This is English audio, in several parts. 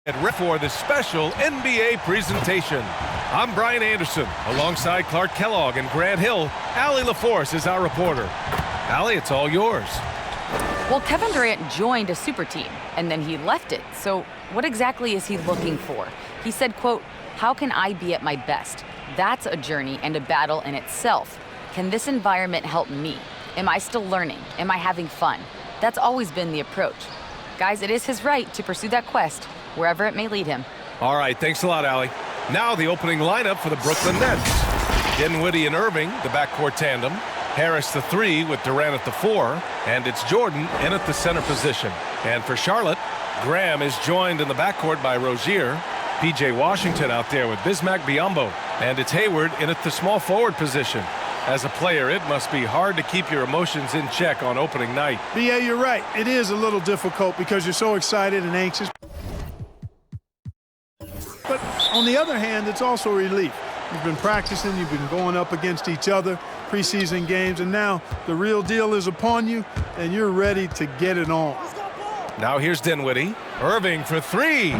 For this special NBA presentation. I'm Brian Anderson, alongside Clark Kellogg and Grant Hill. Allie LaForce is our reporter. Allie, it's all yours. Well, Kevin Durant joined a super team, and then he left it. So what exactly is he looking for? He said, quote, "How can I be at my best? That's a journey and a battle in itself. Can this environment help me? Am I still learning? Am I having fun?" That's always been the approach. Guys, it is his right to pursue that quest, wherever it may lead him. All right, thanks a lot, Allie. Now the opening lineup for the Brooklyn Nets. Dinwiddie and Irving, the backcourt tandem. Harris the 3 with Durant at the 4. And it's Jordan in at the center position. And for Charlotte, Graham is joined in the backcourt by Rozier. P.J. Washington out there with Bismack Biyombo. And it's Hayward in at the small forward position. As a player, it must be hard to keep your emotions in check on opening night. B.A., you're right. It is a little difficult because you're so excited and anxious. But on the other hand, it's also a relief. You've been practicing, you've been going up against each other, preseason games, and now the real deal is upon you, and you're ready to get it on. Now here's Dinwiddie. Irving for 3.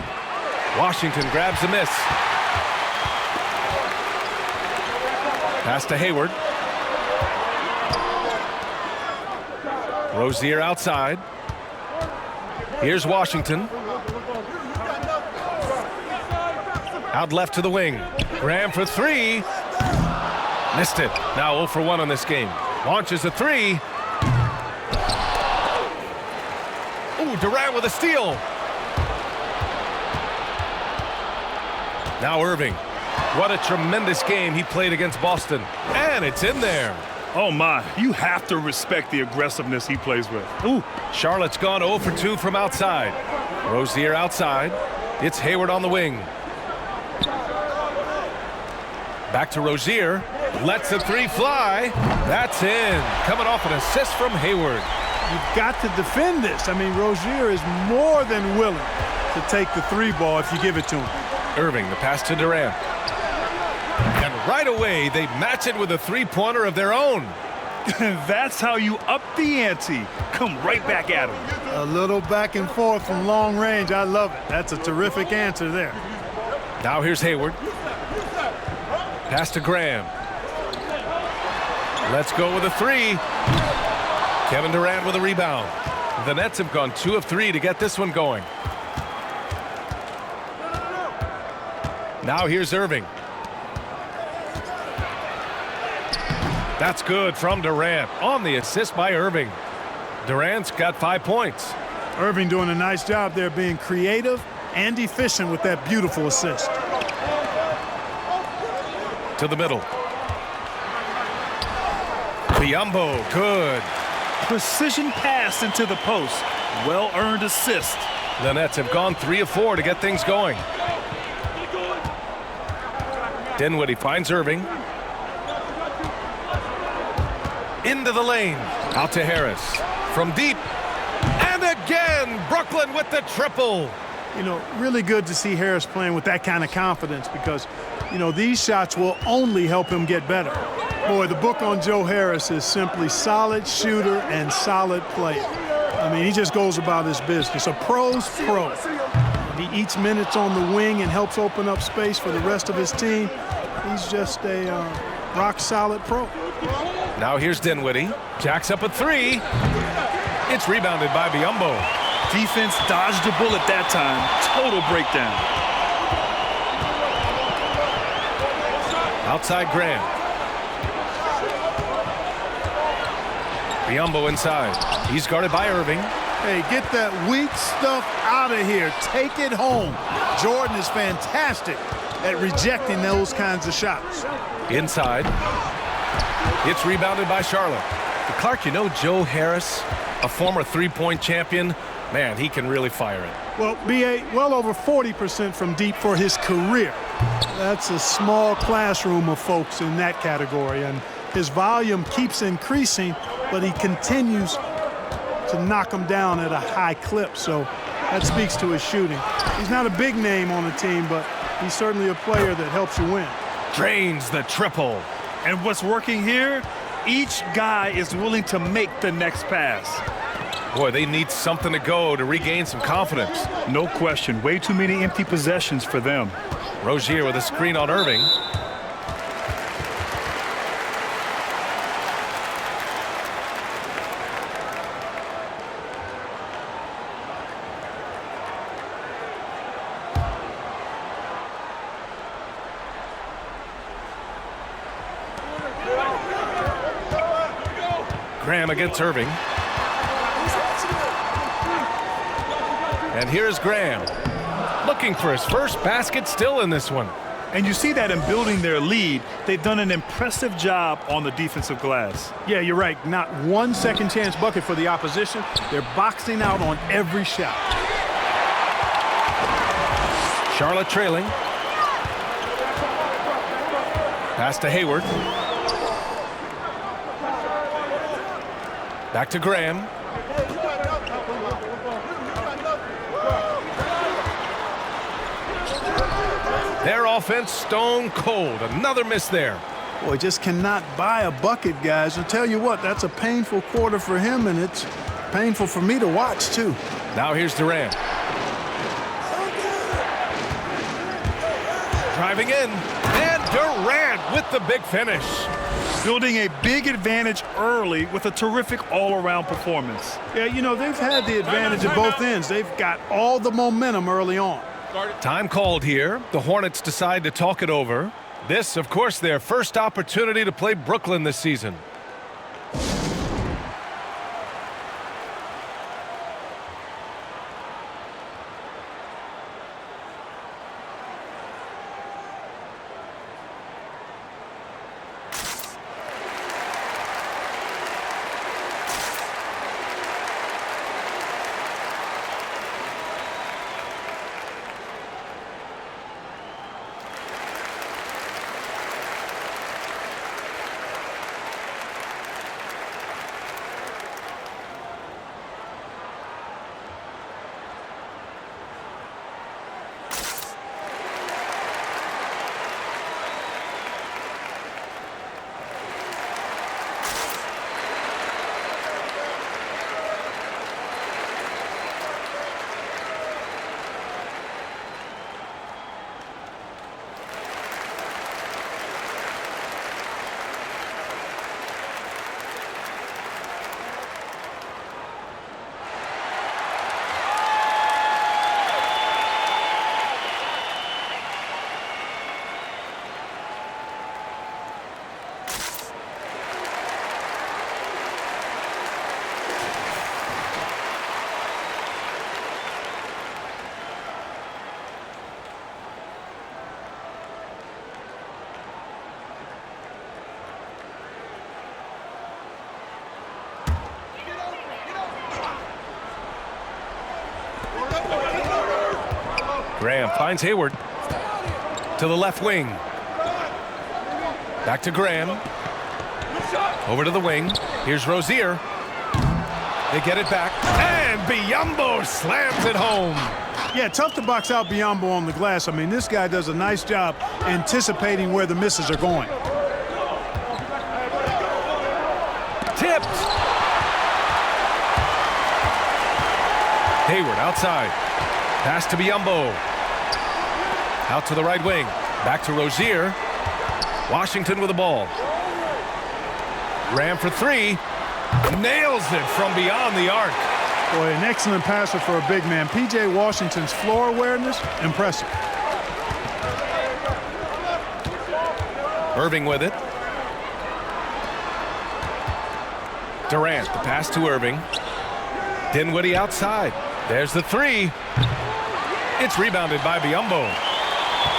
Washington grabs the miss. Pass to Hayward. Rozier outside. Here's Washington. Out left to the wing. Graham for 3. Missed it. Now 0 for 1 on this game. Launches a 3. Ooh, Durant with a steal. Now Irving. What a tremendous game he played against Boston. And it's in there. Oh, my. You have to respect the aggressiveness he plays with. Ooh, Charlotte's gone 0 for 2 from outside. Rozier outside. It's Hayward on the wing. Back to Rozier. Lets the 3 fly. That's in. Coming off an assist from Hayward. You've got to defend this. I mean, Rozier is more than willing to take the 3 ball if you give it to him. Irving, the pass to Durant. And right away, they match it with a 3-pointer of their own. That's how you up the ante. Come right back at him. A little back and forth from long range. I love it. That's a terrific answer there. Now here's Hayward. Pass to Graham. Let's go with a 3. Kevin Durant with a rebound. The Nets have gone 2 of 3 to get this one going. Now here's Irving. That's good from Durant on the assist by Irving. Durant's got 5 points. Irving doing a nice job there being creative and efficient with that beautiful assist. To the middle. Biyombo, good. Precision pass into the post. Well-earned assist. The Nets have gone 3 of 4 to get things going. Dinwiddie finds Irving. Into the lane. Out to Harris. From deep. And again, Brooklyn with the triple. You know, really good to see Harris playing with that kind of confidence because, you know, these shots will only help him get better. Boy, the book on Joe Harris is simply solid shooter and solid player. I mean, he just goes about his business. A pro's pro. He eats minutes on the wing and helps open up space for the rest of his team. He's just a rock-solid pro. Now here's Dinwiddie. Jacks up a 3. It's rebounded by Biyombo. Defense dodged a bullet that time. Total breakdown. Outside Graham. Biyombo inside. He's guarded by Irving. Hey, get that weak stuff out of here. Take it home. Jordan is fantastic at rejecting those kinds of shots. Inside. It's rebounded by Charlotte. But Clark, you know Joe Harris, a former 3-point champion, man, he can really fire it. Well, B.A., well over 40% from deep for his career. That's a small classroom of folks in that category, and his volume keeps increasing, but he continues to knock them down at a high clip, so that speaks to his shooting. He's not a big name on the team, but he's certainly a player that helps you win. Drains the triple. And what's working here? Each guy is willing to make the next pass. Boy, they need something to go to regain some confidence. No question. Way too many empty possessions for them. Rozier with a screen on Irving. Graham against Irving. And here's Graham, looking for his first basket, still in this one. And you see that in building their lead, they've done an impressive job on the defensive glass. Yeah, you're right. Not one second chance bucket for the opposition. They're boxing out on every shot. Charlotte trailing. Pass to Hayward. Back to Graham. Their offense stone cold. Another miss there. Boy, just cannot buy a bucket, guys. I'll tell you what, that's a painful quarter for him, and it's painful for me to watch, too. Now here's Durant. Driving in. And Durant with the big finish. Building a big advantage early with a terrific all-around performance. Yeah, you know, they've had the advantage at both ends. They've got all the momentum early on. Time called here. The Hornets decide to talk it over. This, of course, their first opportunity to play Brooklyn this season. Graham finds Hayward to the left wing. Back to Graham. Over to the wing. Here's Rozier. They get it back. And Biyombo slams it home. Yeah, tough to box out Biyombo on the glass. I mean, this guy does a nice job anticipating where the misses are going. Tipped. Hayward outside. Pass to Biyombo. Out to the right wing. Back to Rozier. Washington with the ball. Graham for three. Nails it from beyond the arc. Boy, an excellent passer for a big man. P.J. Washington's floor awareness, impressive. Irving with it. Durant, the pass to Irving. Dinwiddie outside. There's the three. It's rebounded by Biyombo.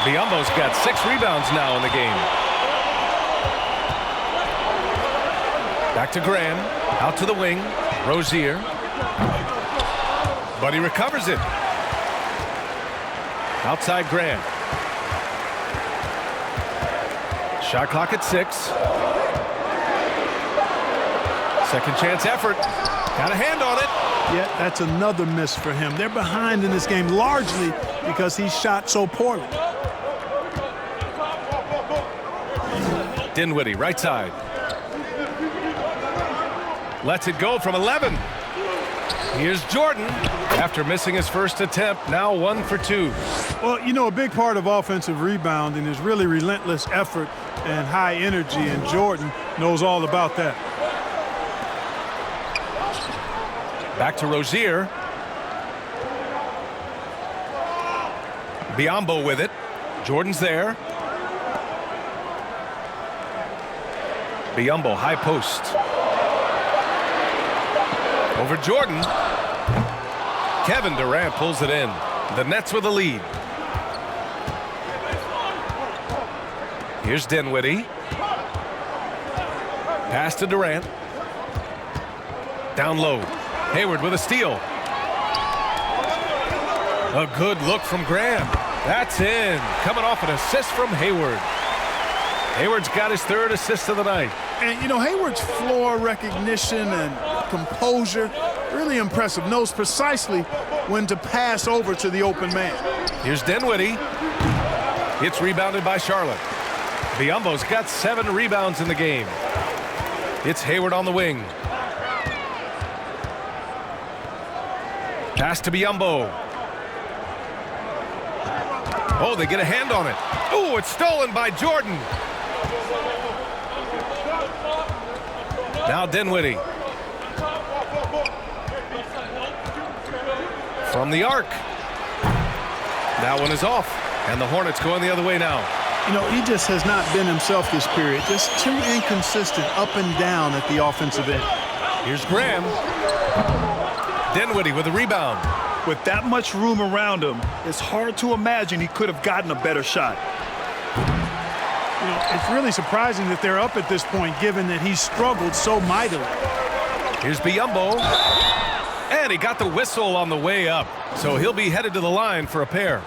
Biyombo's got 6 rebounds now in the game. Back to Graham. Out to the wing. Rozier. But he recovers it. Outside Graham. Shot clock at 6. Second chance effort. Got a hand on it. Yeah, that's another miss for him. They're behind in this game largely because he shot so poorly. Dinwiddie, right side. Lets it go from 11. Here's Jordan. After missing his first attempt, now 1 for 2. Well, you know, a big part of offensive rebounding is really relentless effort and high energy, and Jordan knows all about that. Back to Rozier. Biyombo with it. Jordan's there. Biyombo, high post. Over Jordan. Kevin Durant pulls it in. The Nets with a lead. Here's Dinwiddie. Pass to Durant. Down low. Hayward with a steal. A good look from Graham. That's in. Coming off an assist from Hayward. Hayward's got his 3rd assist of the night. And, you know, Hayward's floor recognition and composure, really impressive. Knows precisely when to pass over to the open man. Here's Dinwiddie. It's rebounded by Charlotte. Biyombo's got 7 rebounds in the game. It's Hayward on the wing. Pass to Biyombo. Oh, they get a hand on it. Oh, it's stolen by Jordan. Now Dinwiddie. From the arc. That one is off. And the Hornets going the other way now. You know, he just has not been himself this period. Just too inconsistent up and down at the offensive end. Here's Graham. Dinwiddie with a rebound. With that much room around him, it's hard to imagine he could have gotten a better shot. You know, it's really surprising that they're up at this point, given that he struggled so mightily. Here's Biyombo. And he got the whistle on the way up. So he'll be headed to the line for a pair.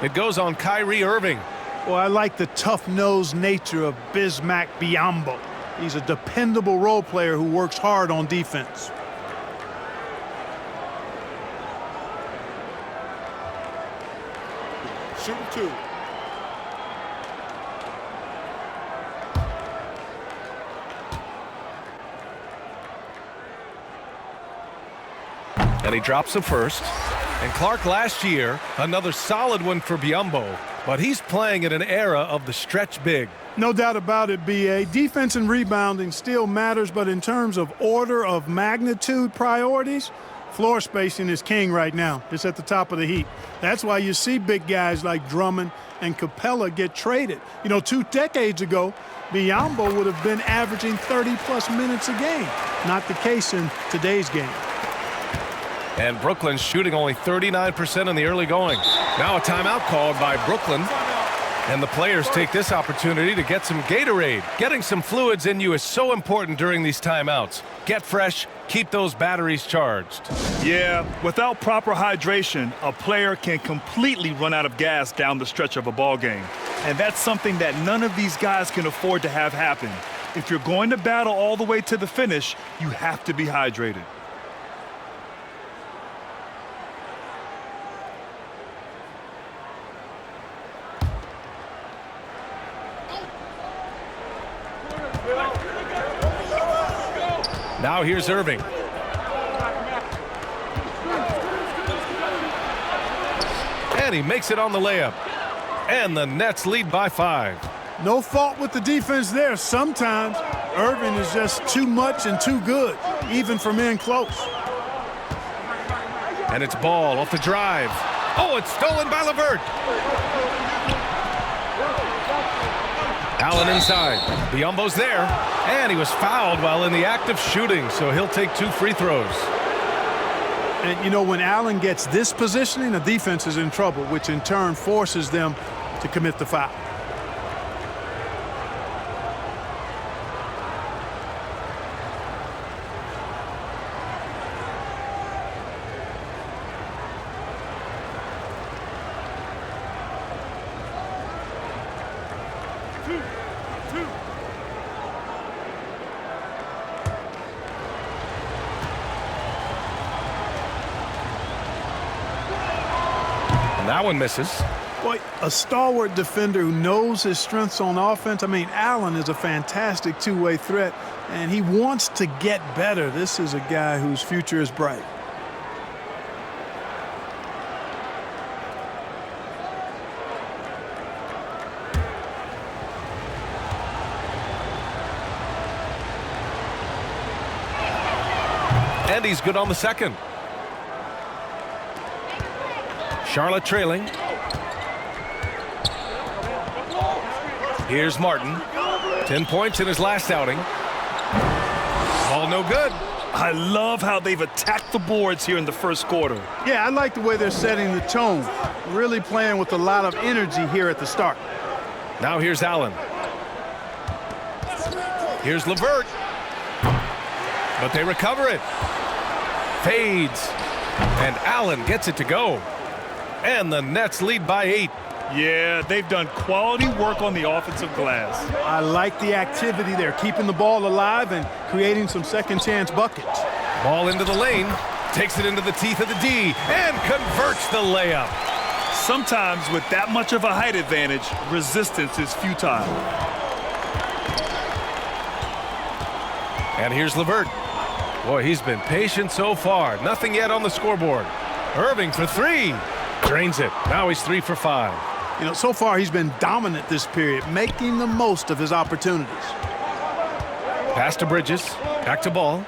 It goes on Kyrie Irving. Well, I like the tough-nosed nature of Bismack Biyombo. He's a dependable role player who works hard on defense. Shooting 2. And he drops the first. And Clark last year, another solid one for Biyombo. But he's playing in an era of the stretch big. No doubt about it, B.A. Defense and rebounding still matters, but in terms of order of magnitude priorities, floor spacing is king right now. It's at the top of the heap. That's why you see big guys like Drummond and Capella get traded. You know, 2 decades ago, Biyombo would have been averaging 30-plus minutes a game. Not the case in today's game. And Brooklyn's shooting only 39% in the early going. Now a timeout called by Brooklyn. And the players take this opportunity to get some Gatorade. Getting some fluids in you is so important during these timeouts. Get fresh, keep those batteries charged. Yeah, without proper hydration, a player can completely run out of gas down the stretch of a ball game. And that's something that none of these guys can afford to have happen. If you're going to battle all the way to the finish, you have to be hydrated. Now here's Irving. And he makes it on the layup. And the Nets lead by 5. No fault with the defense there. Sometimes Irving is just too much and too good, even from in close. And it's Ball off the drive. Oh, it's stolen by LeVert. Allen inside. Biyombo's there. And he was fouled while in the act of shooting, so he'll take 2 free throws. And, you know, when Allen gets this positioning, the defense is in trouble, which in turn forces them to commit the foul. That one misses. Boy, a stalwart defender who knows his strengths on offense. I mean, Allen is a fantastic two-way threat, and he wants to get better. This is a guy whose future is bright. And he's good on the second. Charlotte trailing. Here's Martin. 10 points in his last outing. Ball no good. I love how they've attacked the boards here in the first quarter. Yeah, I like the way they're setting the tone. Really playing with a lot of energy here at the start. Now here's Allen. Here's LeVert. But they recover it. Fades. And Allen gets it to go. And the Nets lead by 8. Yeah, they've done quality work on the offensive glass. I like the activity there, keeping the ball alive and creating some second-chance buckets. Ball into the lane. Takes it into the teeth of the D. And converts the layup. Sometimes with that much of a height advantage, resistance is futile. And here's LeVert. Boy, he's been patient so far. Nothing yet on the scoreboard. Irving for 3. Drains it. Now he's 3 for 5. You know, so far he's been dominant this period, making the most of his opportunities. Pass to Bridges. Back to Ball.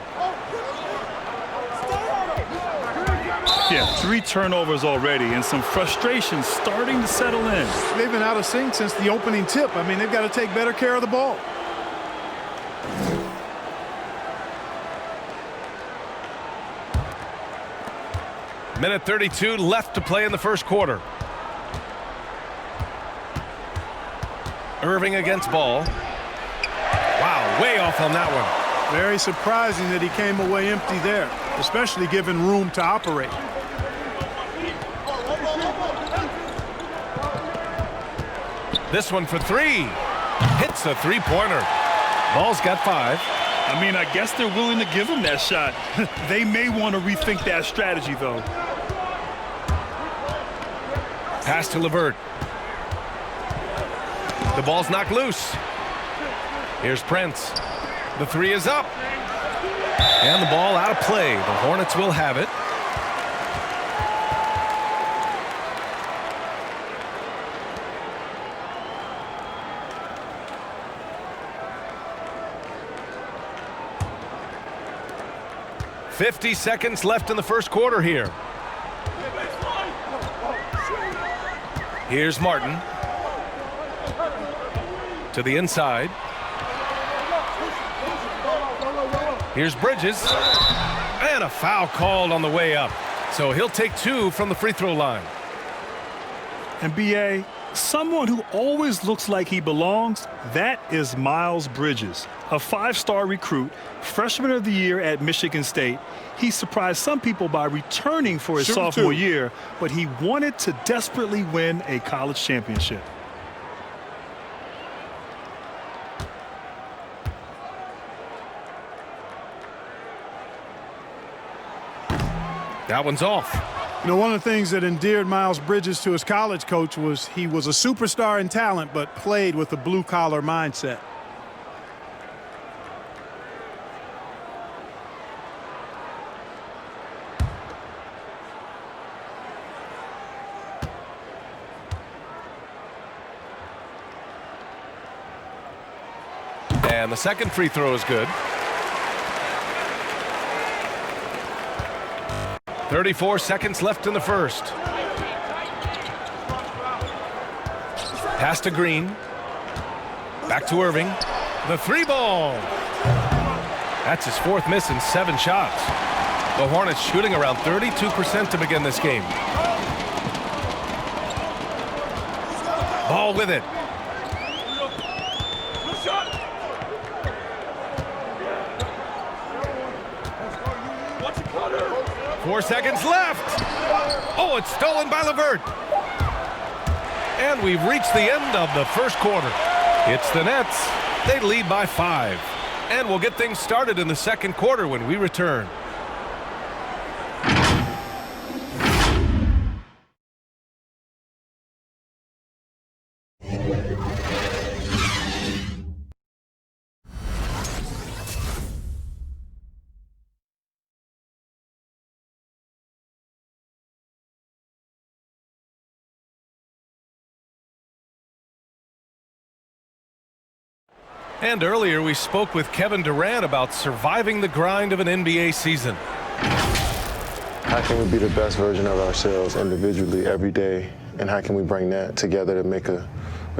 Yeah, 3 turnovers already and some frustration starting to settle in. They've been out of sync since the opening tip. I mean, they've got to take better care of the ball. Minute 32 left to play in the first quarter. Irving against Ball. Wow, way off on that one. Very surprising that he came away empty there, especially given room to operate. This one for 3. Hits a three-pointer. Ball's got 5. I mean, I guess they're willing to give him that shot. They may want to rethink that strategy, though. Pass to LeVert. The ball's knocked loose. Here's Prince. The 3 is up. And the ball out of play. The Hornets will have it. $50 left in the first quarter here. Here's Martin. To the inside. Here's Bridges. And a foul called on the way up. So he'll take 2 from the free throw line. And B.A., someone who always looks like he belongs, that is Miles Bridges, a 5-star recruit, freshman of the year at Michigan State. He surprised some people by returning for his sophomore year, but he wanted to desperately win a college championship. That one's off. You know, one of the things that endeared Miles Bridges to his college coach was he was a superstar in talent, but played with a blue-collar mindset. And the second free throw is good. 34 seconds left in the first. Pass to Green. Back to Irving. The 3-ball. That's his 4th miss in 7 shots. The Hornets shooting around 32% to begin this game. Ball with it. 4 seconds left. Oh, it's stolen by LeVert. And we've reached the end of the first quarter. It's the Nets. They lead by 5. And we'll get things started in the second quarter when we return. And earlier we spoke with Kevin Durant about surviving the grind of an NBA season. How can we be the best version of ourselves individually every day, and how can we bring that together to make a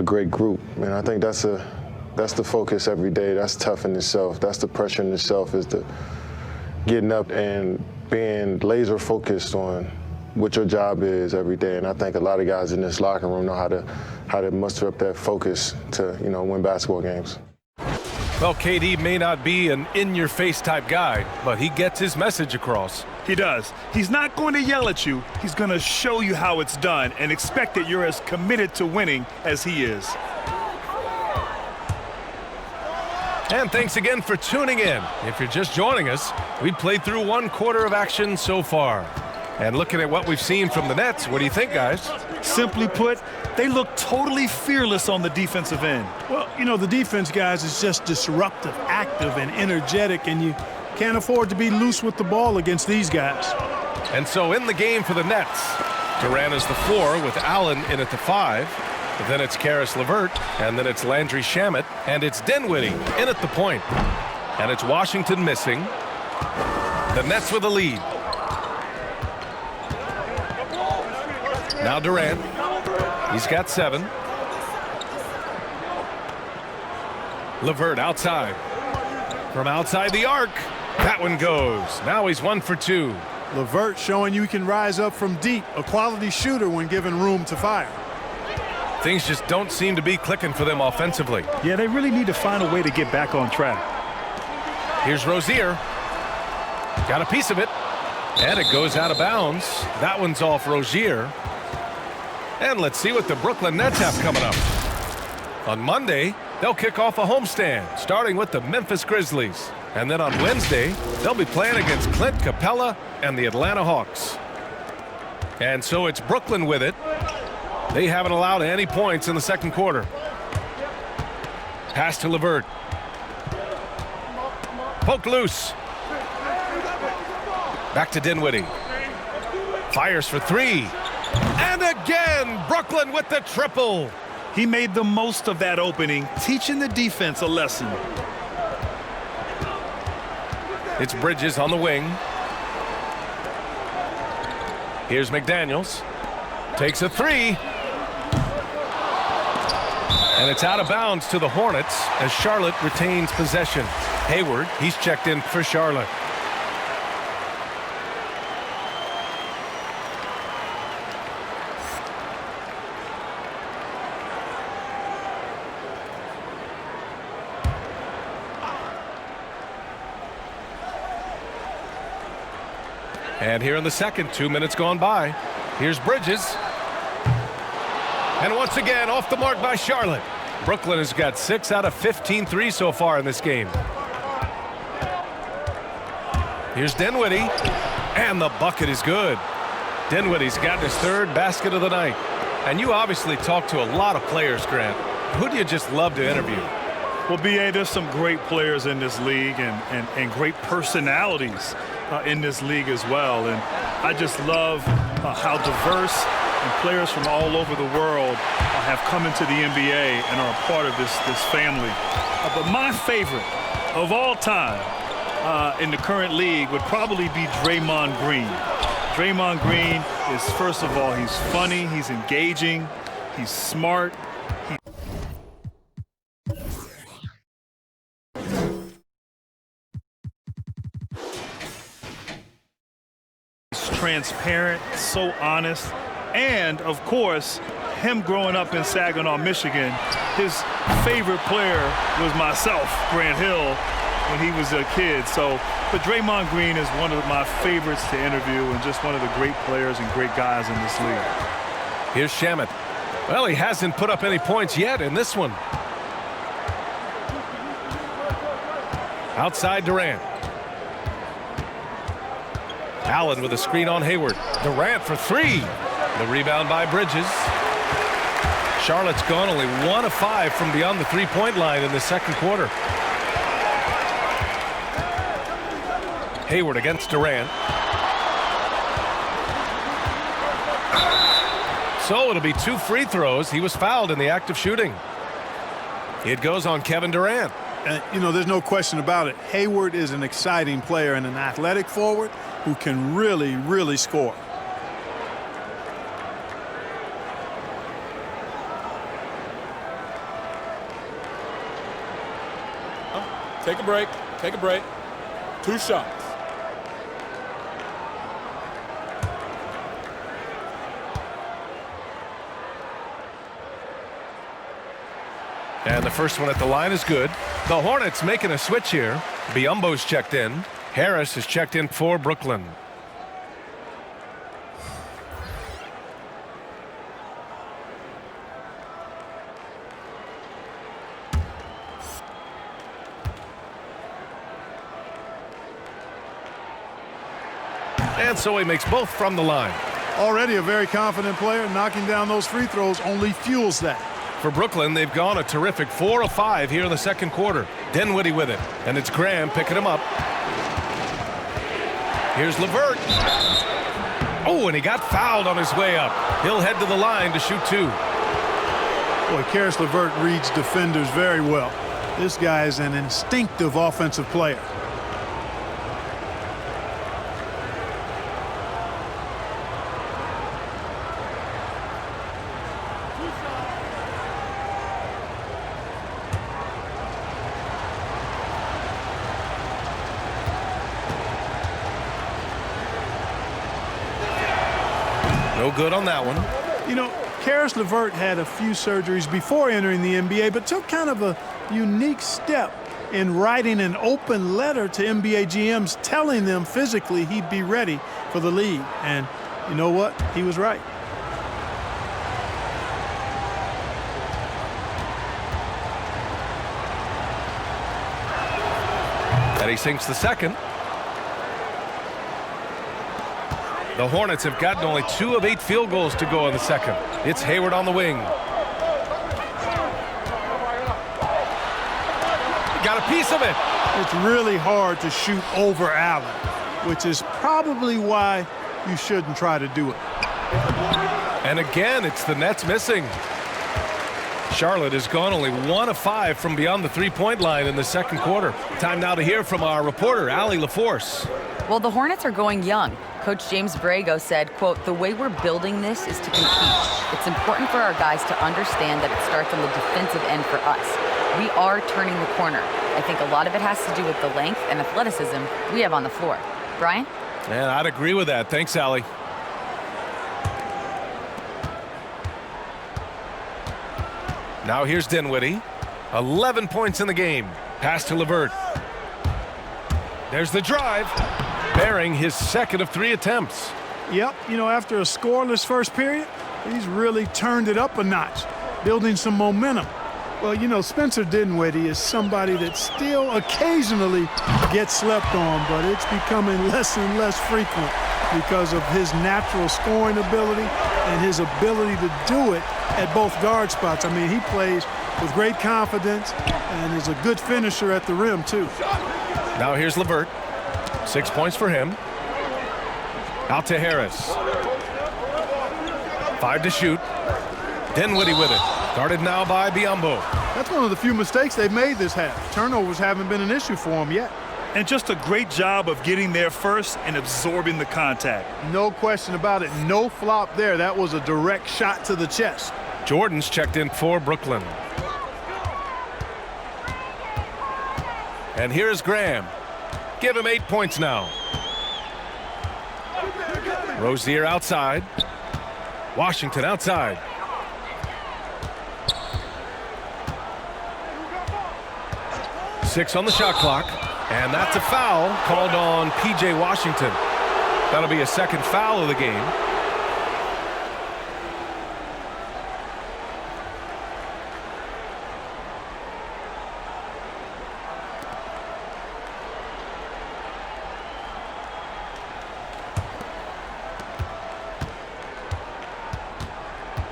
great group? And I think that's the focus every day. That's tough in itself. That's the pressure in itself, is the getting up and being laser focused on what your job is every day. And I think a lot of guys in this locker room know how to muster up that focus to, win basketball games. Well, KD may not be an in-your-face type guy, but he gets his message across. He does. He's not going to yell at you. He's going to show you how it's done and expect that you're as committed to winning as he is. And thanks again for tuning in. If you're just joining us, we played through one quarter of action so far. And looking at what we've seen from the Nets, what do you think, guys? Simply put, they look totally fearless on the defensive end. Well, the defense, guys, is just disruptive, active, and energetic, and you can't afford to be loose with the ball against these guys. And so in the game for the Nets, Durant is the 4 with Allen in at the 5. Then it's Karis LeVert, and then it's Landry Shamet, and it's Dinwiddie in at the point. And it's Washington missing. The Nets with a lead. Now Durant. He's got 7. LeVert outside. From outside the arc. That one goes. Now he's 1 for 2. LeVert showing you can rise up from deep, a quality shooter when given room to fire. Things just don't seem to be clicking for them offensively. Yeah, they really need to find a way to get back on track. Here's Rozier. Got a piece of it. And it goes out of bounds. That one's off Rozier. And let's see what the Brooklyn Nets have coming up. On Monday, they'll kick off a homestand, starting with the Memphis Grizzlies. And then on Wednesday, they'll be playing against Clint Capella and the Atlanta Hawks. And so it's Brooklyn with it. They haven't allowed any points in the second quarter. Pass to LeVert. Poke loose. Back to Dinwiddie. Fires for 3. And again, Brooklyn with the triple. He made the most of that opening, teaching the defense a lesson. It's Bridges on the wing. Here's McDaniels. Takes a 3. And it's out of bounds to the Hornets as Charlotte retains possession. Hayward, he's checked in for Charlotte. And here in the second, 2 minutes gone by. Here's Bridges. And once again, off the mark by Charlotte. Brooklyn has got 6 out of 15 threes so far in this game. Here's Dinwiddie. And the bucket is good. Dinwiddie's gotten his 3rd basket of the night. And you obviously talk to a lot of players, Grant. Who do you just love to interview? Well, B.A., there's some great players in this league and great personalities in this league as well. And I just love how diverse and players from all over the world have come into the NBA and are a part of this family. But my favorite of all time in the current league would probably be Draymond Green. Draymond Green is, first of all, he's funny, he's engaging, he's smart. Transparent, so honest, and of course, him growing up in Saginaw, Michigan, his favorite player was myself, Grant Hill, when he was a kid. But Draymond Green is one of my favorites to interview and just one of the great players and great guys in this league. Here's Shamet. Well, he hasn't put up any points yet in this one. Outside Durant. Allen with a screen on Hayward. Durant for 3. The rebound by Bridges. Charlotte's gone only 1 of 5 from beyond the 3-point line in the second quarter. Hayward against Durant. So it'll be 2 free throws. He was fouled in the act of shooting. It goes on Kevin Durant. You know, there's no question about it. Hayward is an exciting player and an athletic forward who can really, really score. Take a break. Take a break. 2 shots. And the first one at the line is good. The Hornets making a switch here. Biyombo's checked in. Harris is checked in for Brooklyn. And so he makes both from the line. Already a very confident player. Knocking down those free throws only fuels that. For Brooklyn, they've gone a terrific 4 of 5 here in the second quarter. Dinwiddie with it. And it's Graham picking him up. Here's LeVert. Oh, and he got fouled on his way up. He'll head to the line to shoot 2. Boy, Karis LeVert reads defenders very well. This guy is an instinctive offensive player. No good on that one. You know, Karis LeVert had a few surgeries before entering the NBA, but took kind of a unique step in writing an open letter to NBA GMs telling them physically he'd be ready for the league. And you know what? He was right. And he sinks the second. The Hornets have gotten only 2 of 8 field goals to go in the second. It's Hayward on the wing. Got a piece of it. It's really hard to shoot over Allen, which is probably why you shouldn't try to do it. And again, it's the Nets missing. Charlotte has gone only 1 of 5 from beyond the three-point line in the second quarter. Time now to hear from our reporter, LaForce. Well, the Hornets are going young. Coach James Borrego said, quote, "The way we're building this is to compete. It's important for our guys to understand that it starts on the defensive end for us. We are turning the corner. I think a lot of it has to do with the length and athleticism we have on the floor." Brian? And I'd agree with that. Thanks, Allie. Now here's Dinwiddie. 11 points in the game. Pass to LeVert. There's the drive. Bearing his second of 3 attempts. Yep, you know, after a scoreless first period, he's really turned it up a notch, building some momentum. Well, you know, Spencer Dinwiddie is somebody that still occasionally gets slept on, but it's becoming less and less frequent because of his natural scoring ability and his ability to do it at both guard spots. I mean, he plays with great confidence and is a good finisher at the rim, too. Now here's LeVert. 6 points for him. Out to Harris. 5 to shoot. Dinwiddie with it. Guarded now by Biyombo. That's one of the few mistakes they've made this half. Turnovers haven't been an issue for him yet. And just a great job of getting there first and absorbing the contact. No question about it. No flop there. That was a direct shot to the chest. Jordan's checked in for Brooklyn. And here's Graham. Give him 8 points now. Rozier outside. Washington outside. Six on the shot clock. And that's a foul called on P.J. Washington. That'll be a second foul of the game.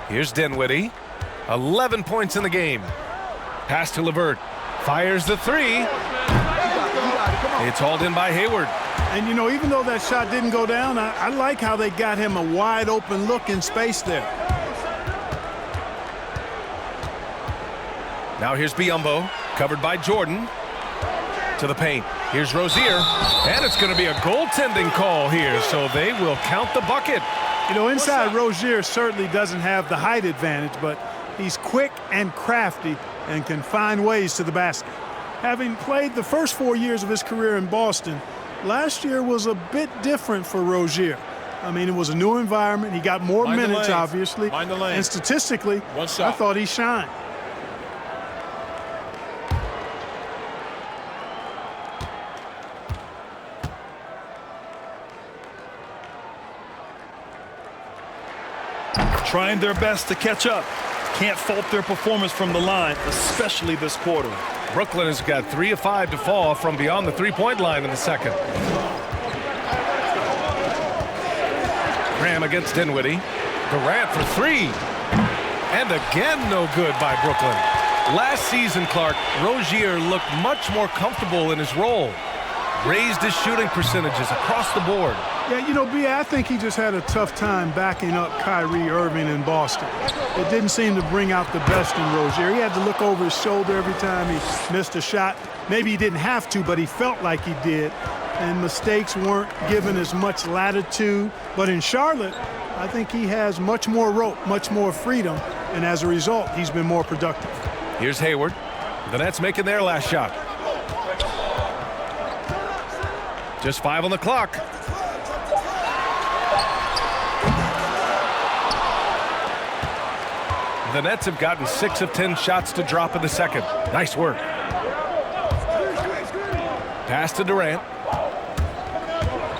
Here's Dinwiddie. 11 points in the game. Pass to LeVert. Fires the 3. It's hauled in by Hayward. And, you know, even though that shot didn't go down, I like how they got him a wide open look in space there. Now here's Biyombo. Covered by Jordan. To the paint. Here's Rozier. And it's going to be a goaltending call here, so they will count the bucket. You know, inside, Rozier certainly doesn't have the height advantage, but he's quick and crafty and can find ways to the basket. Having played the first 4 years of his career in Boston, last year was a bit different for Rozier. I mean, it was a new environment. He got more minutes, obviously. And statistically, I thought he shined. Trying their best to catch up. Can't fault their performance from the line, especially this quarter. Brooklyn has got 3 of 5 to fall from beyond the three-point line in the second. Graham against Dinwiddie. Durant for 3. And again, no good by Brooklyn. Last season, Clark, Rozier looked much more comfortable in his role. Raised his shooting percentages across the board. Yeah, you know, B.A., I think he just had a tough time backing up Kyrie Irving in Boston. It didn't seem to bring out the best in Rozier. He had to look over his shoulder every time he missed a shot. Maybe he didn't have to, but he felt like he did. And mistakes weren't given as much latitude. But in Charlotte, I think he has much more rope, much more freedom. And as a result, he's been more productive. Here's Hayward. The Nets making their last shot. Just 5 on the clock. The Nets have gotten 6 of 10 shots to drop in the second. Nice work. Pass to Durant.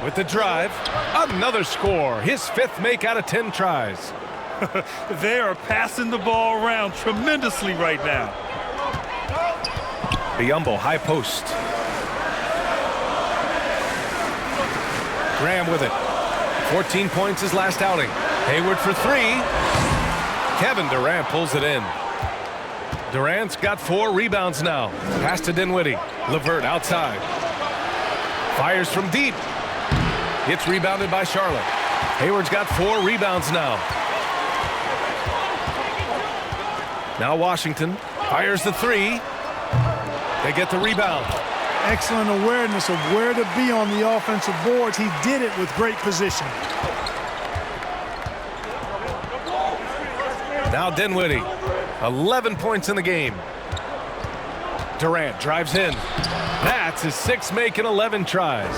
With the drive. Another score. His 5th make out of 10 tries. They are passing the ball around tremendously right now. Biyombo, high post. Graham with it. 14 points his last outing. Hayward for 3. Kevin Durant pulls it in. Durant's got 4 rebounds now. Pass to Dinwiddie. LeVert outside. Fires from deep. It's rebounded by Charlotte. Hayward's got 4 rebounds now. Now Washington fires the 3. They get the rebound. Excellent awareness of where to be on the offensive boards. He did it with great position. Now Dinwiddie, 11 points in the game. Durant drives in. That's his 6th make in 11 tries.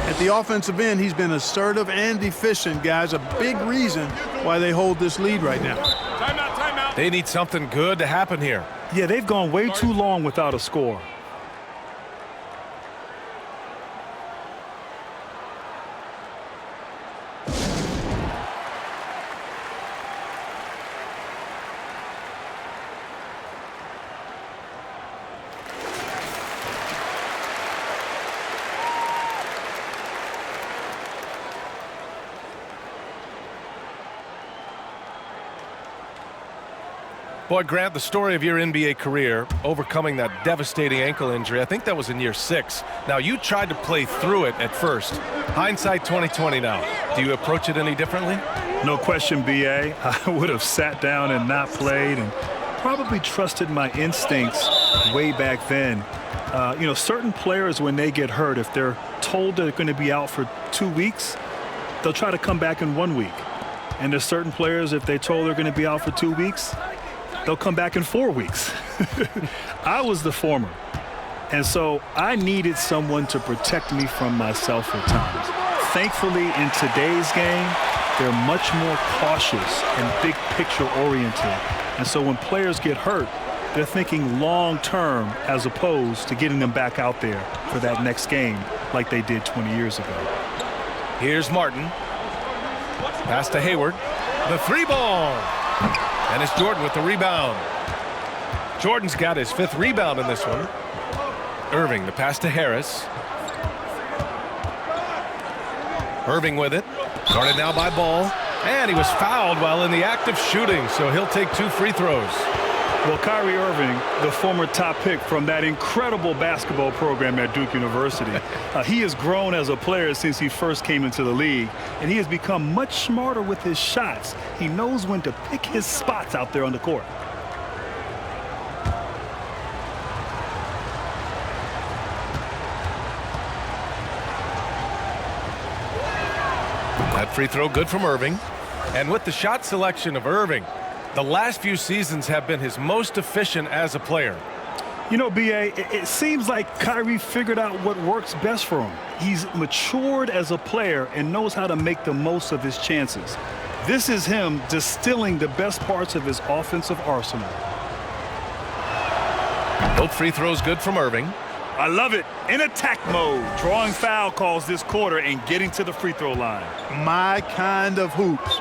At the offensive end, he's been assertive and efficient, guys. A big reason why they hold this lead right now. Timeout, timeout. They need something good to happen here. Yeah, they've gone way too long without a score. Boy, Grant, the story of your NBA career, overcoming that devastating ankle injury, I think that was in year 6. Now, you tried to play through it at first. Hindsight 2020 now. Do you approach it any differently? No question, B.A. I would have sat down and not played and probably trusted my instincts way back then. You know, certain players, when they get hurt, if they're told they're going to be out for 2 weeks, they'll try to come back in 1 week. And there's certain players, if they're told they're going to be out for 2 weeks, they'll come back in 4 weeks. I was the former. And so I needed someone to protect me from myself at times. Thankfully, in today's game, they're much more cautious and big picture oriented. And so when players get hurt, they're thinking long term as opposed to getting them back out there for that next game like they did 20 years ago. Here's Martin. Pass to Hayward. The 3-ball. And it's Jordan with the rebound. Jordan's got his 5th rebound in this one. Irving, the pass to Harris. Irving with it. Guarded now by Ball. And he was fouled while in the act of shooting, so he'll take 2 free throws. Well, Kyrie Irving, the former top pick from that incredible basketball program at Duke University, he has grown as a player since he first came into the league, and he has become much smarter with his shots. He knows when to pick his spots out there on the court. That free throw good from Irving. And with the shot selection of Irving, the last few seasons have been his most efficient as a player. You know, B.A., it seems like Kyrie figured out what works best for him. He's matured as a player and knows how to make the most of his chances. This is him distilling the best parts of his offensive arsenal. Both free throws good from Irving. I love it. In attack mode, drawing foul calls this quarter and getting to the free throw line. My kind of hoops.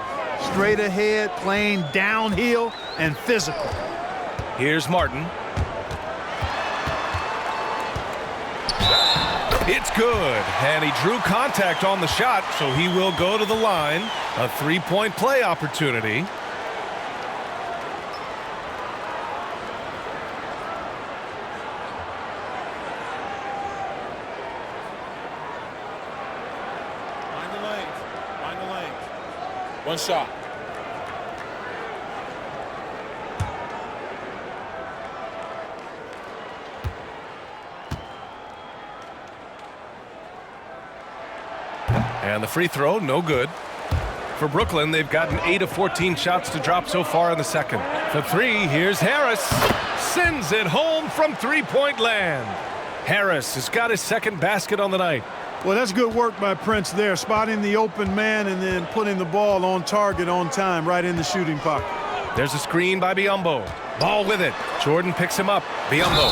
Straight ahead, playing downhill, and physical. Here's Martin. It's good, and he drew contact on the shot, so he will go to the line. A three-point play opportunity. Find the lanes. Find the lanes. One shot. And the free throw, no good. For Brooklyn, they've gotten 8 of 14 shots to drop so far in the second. For three, here's Harris. Sends it home from three-point land. Harris has got his second basket on the night. Well, that's good work by Prince there, spotting the open man and then putting the ball on target on time right in the shooting pocket. There's a screen by Biyombo. Ball with it. Jordan picks him up. Biyombo.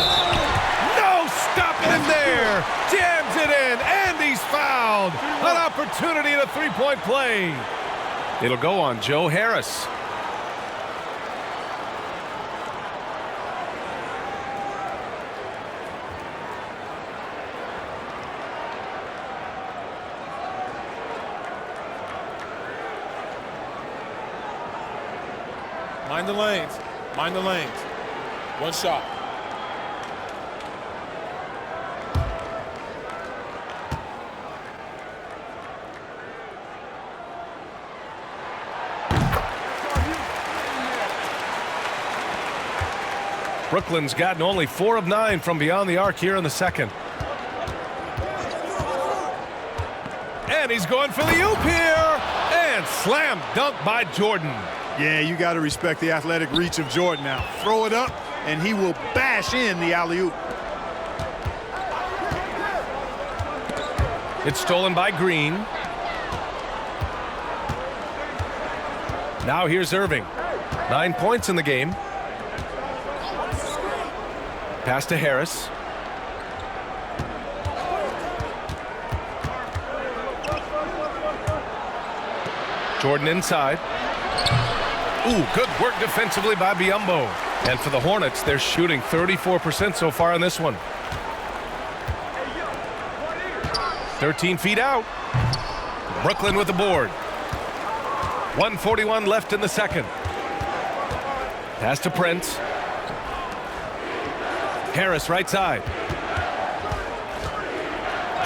No stopping him there. Jams it in, and he's fouled. An opportunity at a three-point play. It'll go on Joe Harris. Mind the lanes. Mind the lanes. One shot. Brooklyn's gotten only 4 of 9 from beyond the arc here in the second. And he's going for the oop here. And slam dunk by Jordan. Yeah, you got to respect the athletic reach of Jordan now. Throw it up, and he will bash in the alley-oop. It's stolen by Green. Now here's Irving. 9 points in the game. Pass to Harris. Jordan inside. Ooh, good work defensively by Biyombo. And for the Hornets, they're shooting 34% so far in this one. 13 feet out. Brooklyn with the board. 1:41 left in the second. Pass to Prince. Harris right side.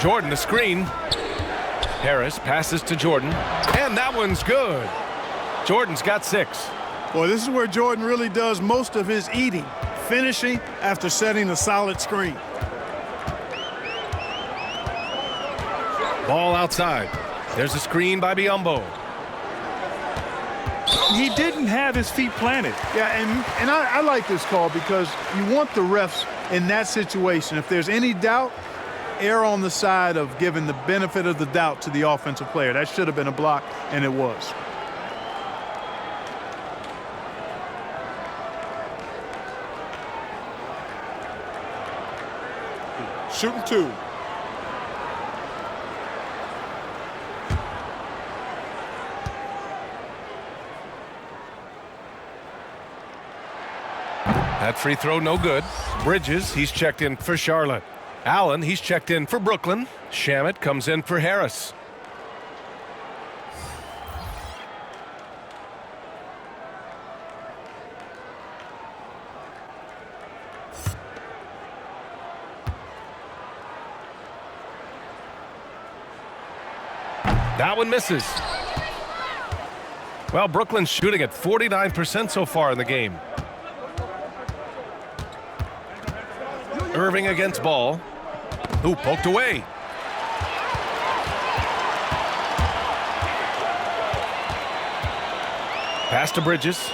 Jordan the screen. Harris passes to Jordan. And that one's good. Jordan's got 6. Boy, this is where Jordan really does most of his eating, finishing after setting a solid screen. Ball outside. There's a screen by Biyombo. He didn't have his feet planted. Yeah, and I like this call because you want the refs in that situation. If there's any doubt, err on the side of giving the benefit of the doubt to the offensive player. That should have been a block, and it was. Shooting 2. That free throw no good. Bridges, he's checked in for Charlotte. Allen, he's checked in for Brooklyn. Shamet comes in for Harris. That one misses. Well, Brooklyn's shooting at 49% so far in the game. Irving against Ball. Ooh, poked away. Pass to Bridges.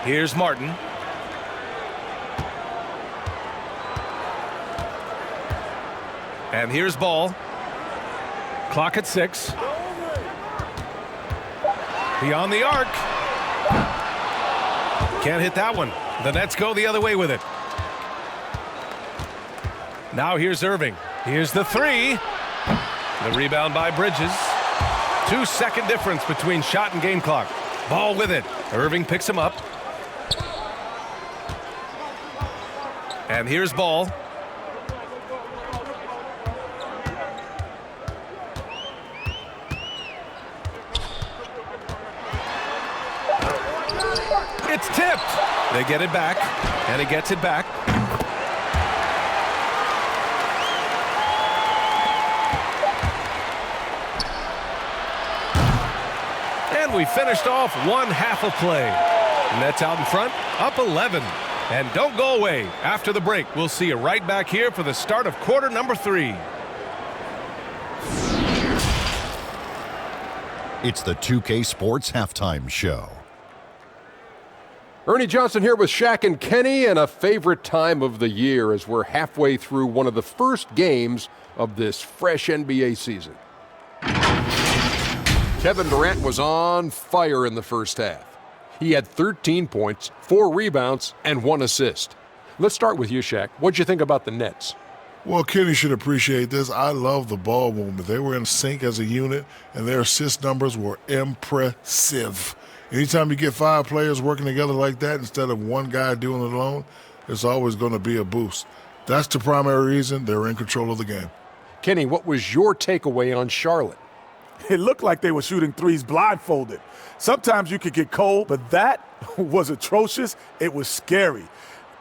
Here's Martin. And here's Ball. Clock at 6. Beyond the arc. Can't hit that one. The Nets go the other way with it. Now here's Irving. Here's the 3. The rebound by Bridges. 2-second difference between shot and game clock. Ball with it. Irving picks him up. And here's Ball. It's tipped. They get it back, and he gets it back. And we finished off one half of play. Nets out in front, up 11. And don't go away. After the break, we'll see you right back here for the start of quarter number 3. It's the 2K Sports Halftime Show. Ernie Johnson here with Shaq and Kenny, and a favorite time of the year as we're halfway through one of the first games of this fresh NBA season. Kevin Durant was on fire in the first half. He had 13 points, 4 rebounds, and 1 assist. Let's start with you, Shaq. What'd you think about the Nets? Well, Kenny should appreciate this. I love the ball movement. They were in sync as a unit, and their assist numbers were impressive. Anytime you get 5 players working together like that instead of one guy doing it alone, it's always going to be a boost. That's the primary reason they're in control of the game. Kenny, what was your takeaway on Charlotte? It looked like they were shooting threes blindfolded. Sometimes you could get cold, but that was atrocious. It was scary.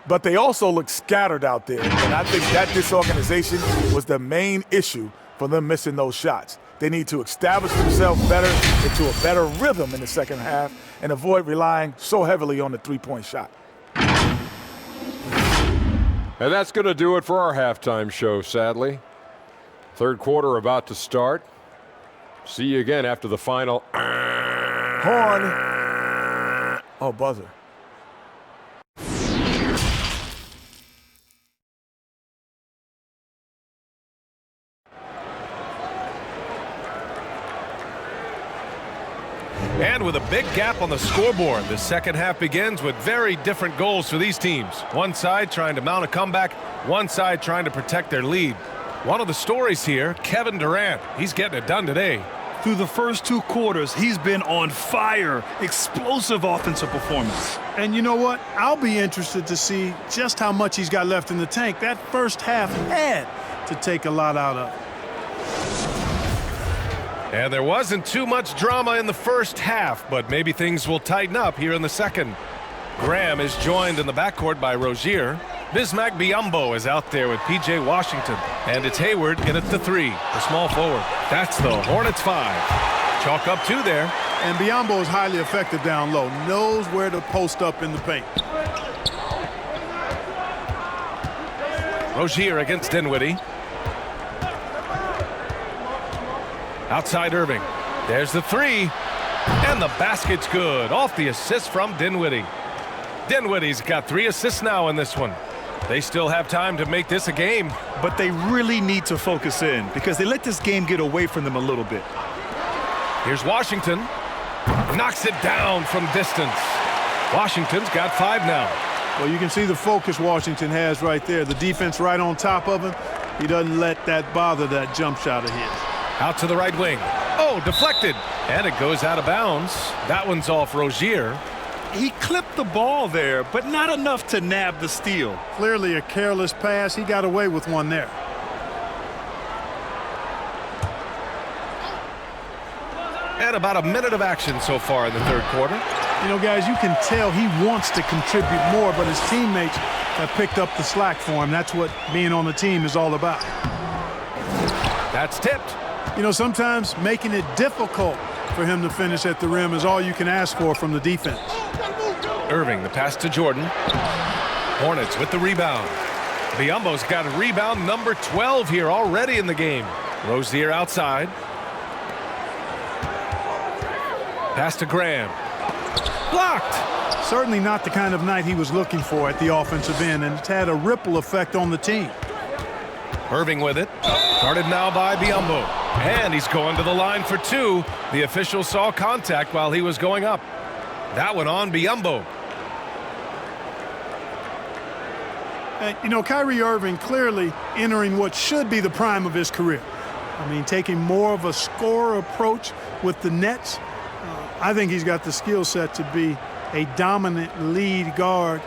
But they also looked scattered out there, and I think that disorganization was the main issue for them missing those shots. They need to establish themselves better into a better rhythm in the second half and avoid relying so heavily on the three-point shot. And that's going to do it for our halftime show, sadly. Third quarter about to start. See you again after the final. Horn. Oh, buzzer. And with a big gap on the scoreboard, the second half begins with very different goals for these teams. One side trying to mount a comeback, one side trying to protect their lead. One of the stories here, Kevin Durant. He's getting it done today. Through the first 2 quarters, he's been on fire. Explosive offensive performance. And you know what? I'll be interested to see just how much he's got left in the tank. That first half had to take a lot out of it. And there wasn't too much drama in the first half, but maybe things will tighten up here in the second. Graham is joined in the backcourt by Rozier. Bismack Biyombo is out there with P.J. Washington. And it's Hayward in at the 3, the small forward. That's the Hornets 5. Chalk up 2 there. And Biyombo is highly effective down low. Knows where to post up in the paint. Rozier against Dinwiddie. Outside Irving. There's the 3. And the basket's good. Off the assist from Dinwiddie. Dinwiddie's got 3 assists now in this one. They still have time to make this a game. But they really need to focus in because they let this game get away from them a little bit. Here's Washington. Knocks it down from distance. Washington's got 5 now. Well, you can see the focus Washington has right there. The defense right on top of him. He doesn't let that bother that jump shot of his. Out to the right wing. Oh, deflected. And it goes out of bounds. That one's off Rozier. He clipped the ball there, but not enough to nab the steal. Clearly a careless pass. He got away with one there. And about a minute of action so far in the third quarter. You know, guys, you can tell he wants to contribute more, but his teammates have picked up the slack for him. That's what being on the team is all about. That's tipped. You know, sometimes making it difficult for him to finish at the rim is all you can ask for from the defense. Irving, the pass to Jordan. Hornets with the rebound. Biyombo's got a rebound number 12 here already in the game. Rozier outside. Pass to Graham. Blocked. Certainly not the kind of night he was looking for at the offensive end, and it's had a ripple effect on the team. Irving with it. Guarded now by Biyombo. And he's going to the line for two. The official saw contact while he was going up. That one on Biyombo. You know, Kyrie Irving clearly entering what should be the prime of his career. I mean, taking more of a scorer approach with the Nets. I think he's got the skill set to be a dominant lead guard,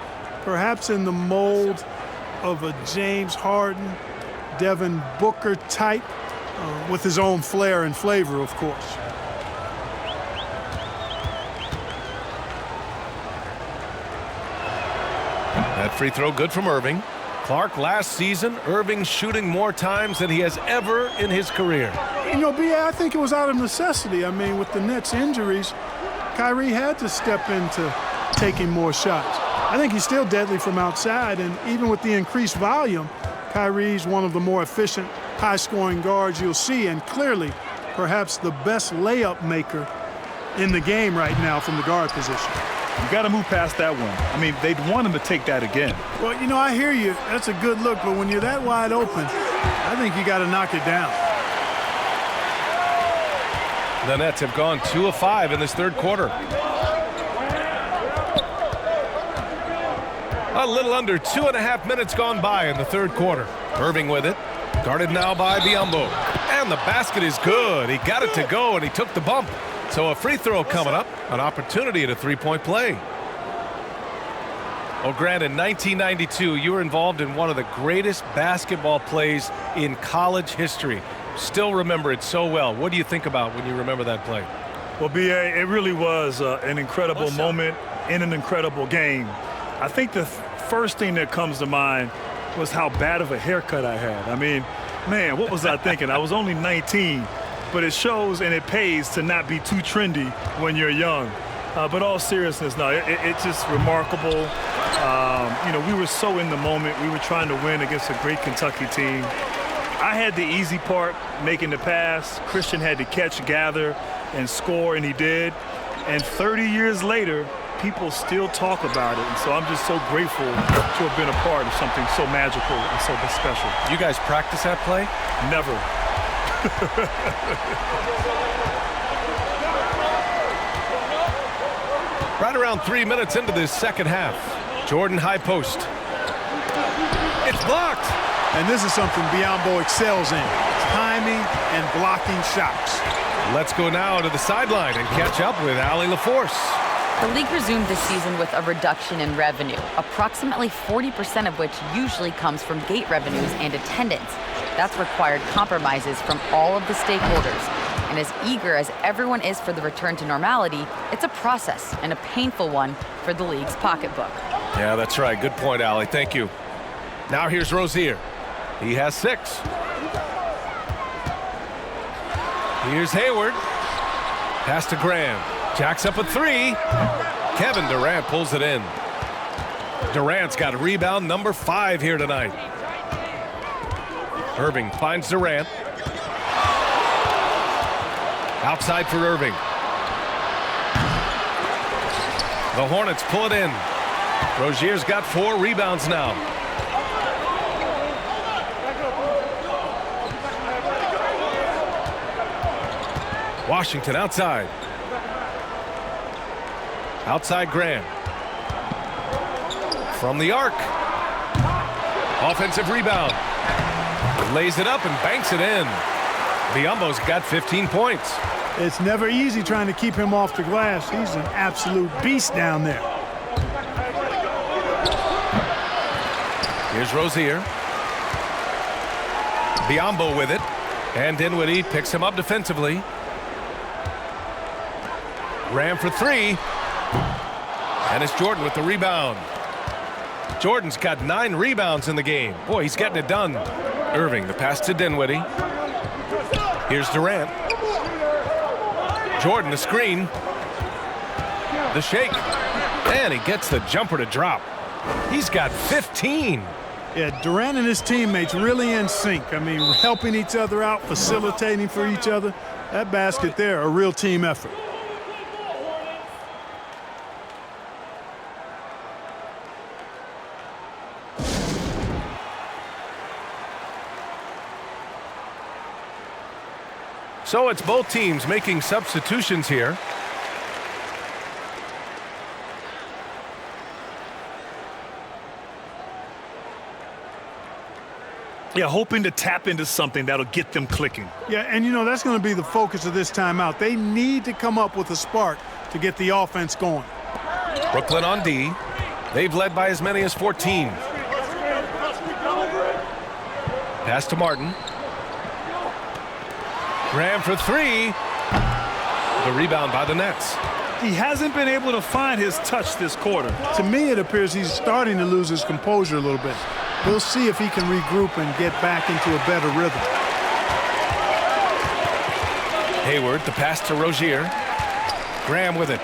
perhaps in the mold of a James Harden, Devin Booker type, with his own flair and flavor, of course. That free throw good from Irving. Clark, last season, Irving shooting more times than he has ever in his career. You know, B.A., I think it was out of necessity. I mean, with the Nets' injuries, Kyrie had to step into taking more shots. I think he's still deadly from outside, and even with the increased volume, Kyrie's one of the more efficient, high-scoring guards you'll see, and clearly perhaps the best layup maker in the game right now from the guard position. You got to move past that one. I mean, they'd want him to take that again. Well, you know, I hear you. That's a good look, but when you're that wide open, I think you got to knock it down. The Nets have gone 2 of 5 in this third quarter. A little under 2.5 minutes gone by in the third quarter. Irving with it. Guarded now by Biyombo. And the basket is good. He got it to go, and he took the bump. So a free throw coming up, an opportunity at a three-point play. Oh, Grant, in 1992, you were involved in one of the greatest basketball plays in college history. Still remember it so well. What do you think about when you remember that play? Well, B.A., it really was an incredible moment in an incredible game. I think the first thing that comes to mind was how bad of a haircut I had. I mean, man, what was I thinking? I was only 19. But it shows and it pays to not be too trendy when you're young. But all seriousness, no, it's just remarkable. You know, we were so in the moment. We were trying to win against a great Kentucky team. I had the easy part, making the pass. Christian had to catch, gather, and score, and he did. And 30 years later, people still talk about it. And so I'm just so grateful to have been a part of something so magical and so special. You guys practice that play? Never. Right around 3 minutes into this second half. Jordan high post. It's blocked. And this is something Biyombo excels in, timing and blocking shots. Let's go now to the sideline and catch up with LaForce. The league resumed this season with a reduction in revenue, approximately 40% of which usually comes from gate revenues and attendance. That's required compromises from all of the stakeholders. And as eager as everyone is for the return to normality, it's a process and a painful one for the league's pocketbook. Yeah, that's right. Good point, Allie. Thank you. Now here's Rozier. He has 6. Here's Hayward. Pass to Graham. Jacks up a 3. Kevin Durant pulls it in. Durant's got rebound number 5 here tonight. Irving finds Durant. Outside for Irving. The Hornets pull it in. Rozier's got 4 rebounds now. Washington outside. Outside Graham. From the arc. Offensive rebound. Lays it up and banks it in. Biyombo's got 15 points. It's never easy trying to keep him off the glass. He's an absolute beast down there. Here's Rozier. Biyombo with it. And Dinwiddie picks him up defensively. Ram for 3. And it's Jordan with the rebound. Jordan's got 9 rebounds in the game. Boy, he's getting it done. Irving, the pass to Dinwiddie. Here's Durant. Jordan, the screen. The shake. And he gets the jumper to drop. He's got 15. Yeah, Durant and his teammates really in sync. I mean, helping each other out, facilitating for each other. That basket there, a real team effort. So it's both teams making substitutions here. Yeah, hoping to tap into something that'll get them clicking. Yeah, and you know, that's going to be the focus of this timeout. They need to come up with a spark to get the offense going. Brooklyn on D. They've led by as many as 14. Pass to Martin. Graham for three. The rebound by the Nets. He hasn't been able to find his touch this quarter. To me, it appears he's starting to lose his composure a little bit. We'll see if he can regroup and get back into a better rhythm. Hayward, the pass to Rozier. Graham with it.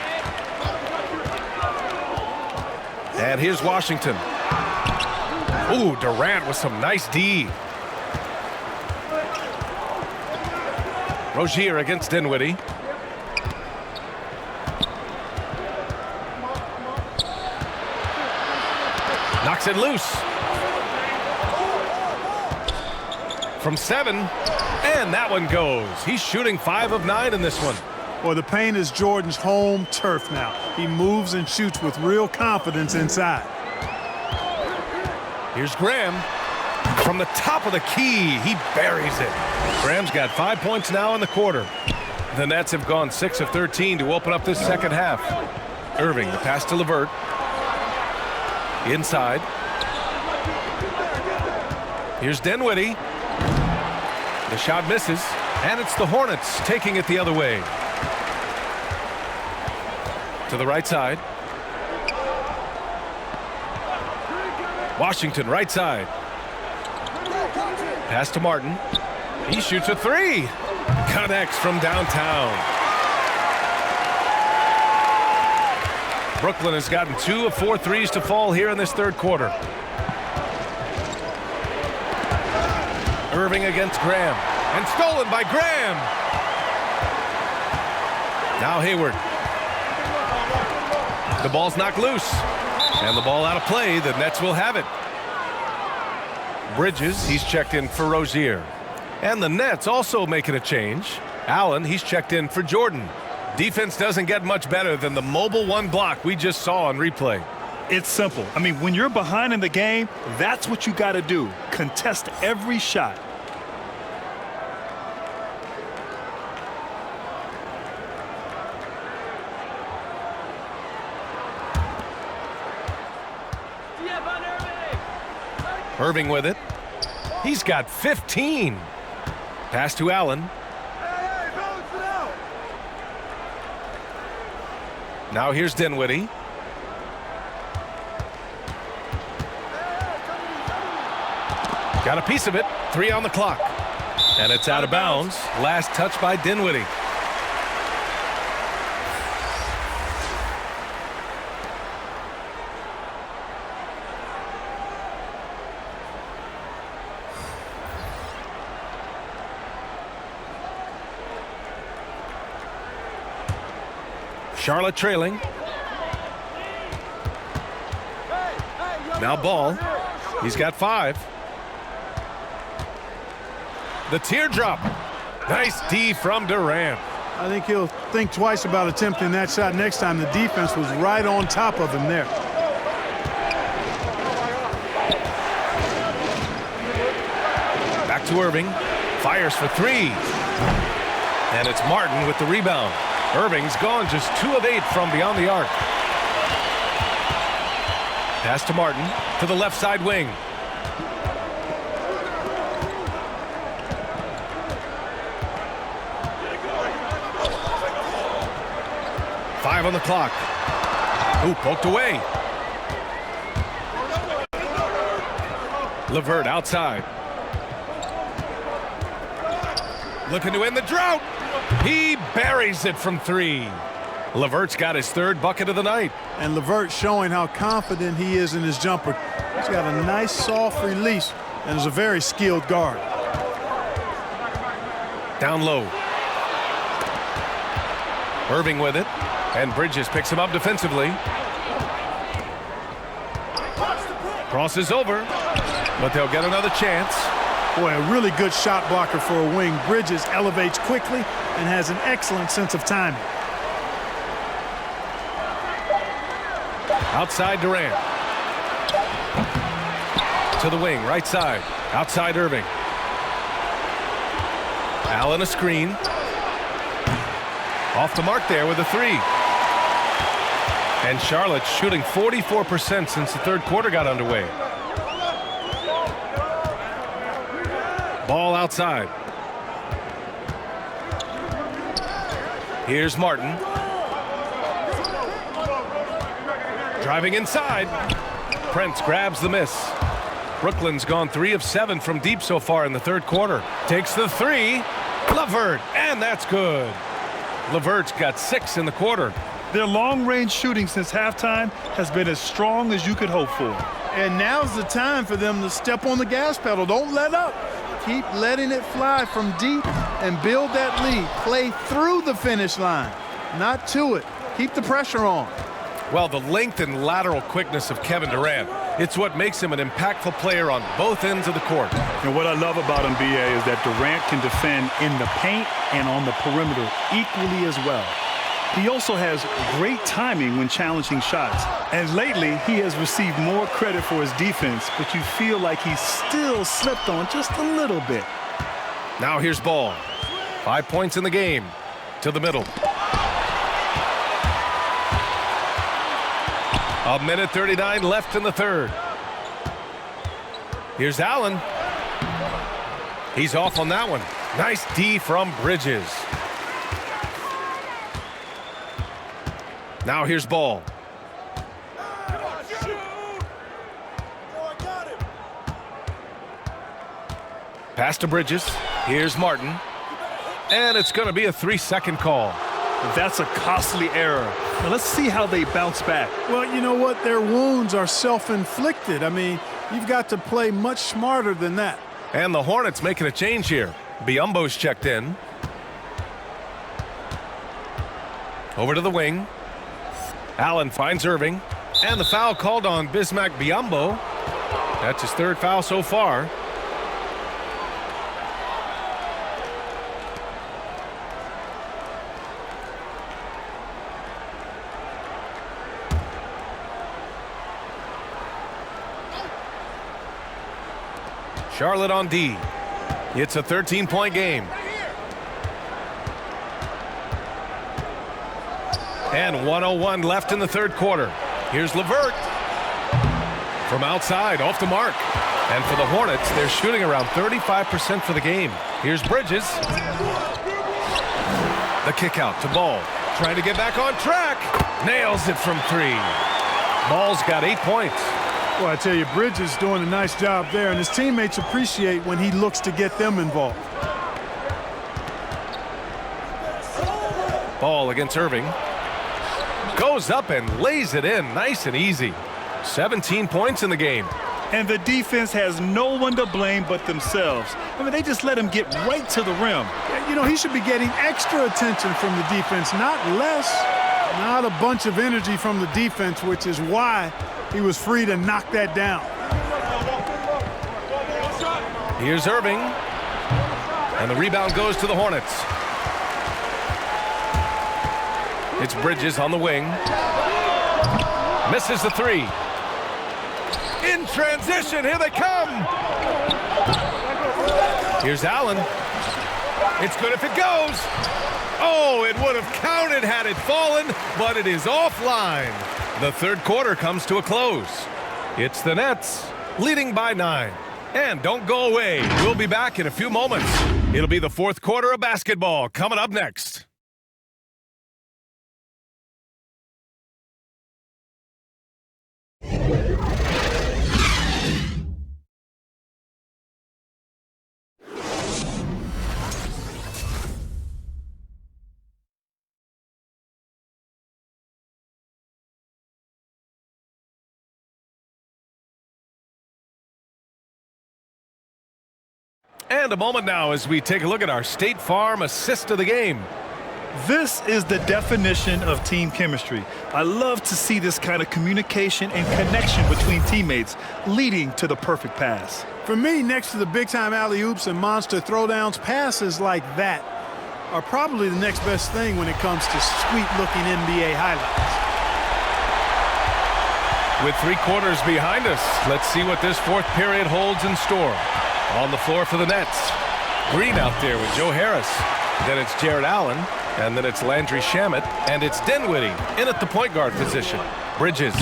And here's Washington. Ooh, Durant with some nice D. Rozier against Dinwiddie. Knocks it loose. From 7, and that one goes. He's shooting 5 of 9 in this one. Well, the paint is Jordan's home turf now. He moves and shoots with real confidence inside. Here's Graham. From the top of the key, he buries it. Graham's got 5 points now in the quarter. The Nets have gone 6 of 13 to open up this second half. Irving, the pass to LeVert. Inside. Here's Dinwiddie. The shot misses, and it's the Hornets taking it the other way. To the right side. Washington, right side. Pass to Martin. He shoots a three. Connects from downtown. Brooklyn has gotten 2 of 4 threes to fall here in this third quarter. Irving against Graham. And stolen by Graham. Now Hayward. The ball's knocked loose. And the ball out of play. The Nets will have it. Bridges, he's checked in for Rozier. And the Nets also making a change. Allen, he's checked in for Jordan. Defense doesn't get much better than the mobile one block we just saw on replay. It's simple. I mean, when you're behind in the game, that's what you got to do. Contest every shot. Irving with it. He's got 15. Pass to Allen. Now here's Dinwiddie. Got a piece of it. 3 on the clock. And it's out of bounds. Last touch by Dinwiddie. Charlotte trailing. Now Ball. He's got 5. The teardrop. Nice D from Durant. I think he'll think twice about attempting that shot next time. The defense was right on top of him there. Back to Irving. Fires for 3. And it's Martin with the rebound. Irving's gone just 2 of 8 from beyond the arc. Pass to Martin to the left side wing. Five on the clock. Ooh, poked away. LeVert outside. Looking to end the drought. He buries it from 3. LeVert's got his 3rd bucket of the night. And LeVert showing how confident he is in his jumper. He's got a nice soft release and is a very skilled guard. Down low. Irving with it. And Bridges picks him up defensively. Crosses over. But they'll get another chance. Boy, a really good shot blocker for a wing. Bridges elevates quickly and has an excellent sense of timing. Outside Durant. To the wing, right side. Outside Irving. Allen a screen. Off the mark there with a three. And Charlotte shooting 44% since the third quarter got underway. Ball outside. Here's Martin. Driving inside. Prince grabs the miss. Brooklyn's gone 3 of 7 from deep so far in the third quarter. Takes the three. LeVert, and that's good. LeVert's got 6 in the quarter. Their long-range shooting since halftime has been as strong as you could hope for. And now's the time for them to step on the gas pedal. Don't let up. Keep letting it fly from deep and build that lead. Play through the finish line, not to it. Keep the pressure on. Well, the length and lateral quickness of Kevin Durant, it's what makes him an impactful player on both ends of the court. And what I love about him, B.A., is that Durant can defend in the paint and on the perimeter equally as well. He also has great timing when challenging shots. And lately, he has received more credit for his defense, but you feel like he's still slipped on just a little bit. Now here's Ball. 5 points in the game. To the middle. A minute 39 left in the third. Here's Allen. He's off on that one. Nice D from Bridges. Now here's Ball. Pass to Bridges. Here's Martin. And it's going to be a 3-second call. That's a costly error. Now let's see how they bounce back. Well, you know what? Their wounds are self-inflicted. I mean, you've got to play much smarter than that. And the Hornets making a change here. Biyombo's checked in. Over to the wing. Allen finds Irving. And the foul called on Bismack Biyombo. That's his third foul so far. Charlotte on D. It's a 13-point game. And 1:01 left in the third quarter. Here's LeVert. From outside, off the mark. And for the Hornets, they're shooting around 35% for the game. Here's Bridges. The kick out to Ball. Trying to get back on track. Nails it from 3. Ball's got 8 points. Well, I tell you, Bridges is doing a nice job there, and his teammates appreciate when he looks to get them involved. Ball against Irving. Goes up and lays it in nice and easy. 17 points in the game. And the defense has no one to blame but themselves. I mean, they just let him get right to the rim. You know, he should be getting extra attention from the defense, not less. Not a bunch of energy from the defense, which is why he was free to knock that down. Here's Irving. And the rebound goes to the Hornets. It's Bridges on the wing. Misses the 3. In transition, here they come. Here's Allen. It's good if it goes. Oh, it would have counted had it fallen, but it is offline. The third quarter comes to a close. It's the Nets leading by 9. And don't go away. We'll be back in a few moments. It'll be the fourth quarter of basketball coming up next. And a moment now as we take a look at our State Farm assist of the game. This is the definition of team chemistry. I love to see this kind of communication and connection between teammates leading to the perfect pass. For me, next to the big-time alley-oops and monster throwdowns, passes like that are probably the next best thing when it comes to sweet-looking NBA highlights. With 3 quarters behind us, let's see what this fourth period holds in store. On the floor for the Nets, Green out there with Joe Harris. Then it's Jared Allen, and then it's Landry Shamet, and it's Dinwiddie in at the point guard position. Bridges.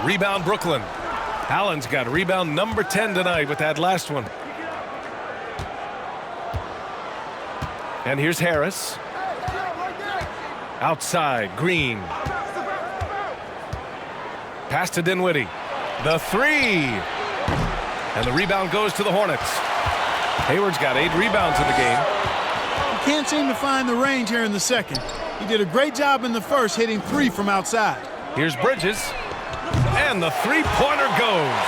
Rebound Brooklyn. Allen's got rebound number 10 tonight with that last one. And here's Harris. Outside, Green. Pass to Dinwiddie. The 3. And the rebound goes to the Hornets. Hayward's got 8 rebounds in the game. He can't seem to find the range here in the second. He did a great job in the first, hitting 3 from outside. Here's Bridges. And the three-pointer goes.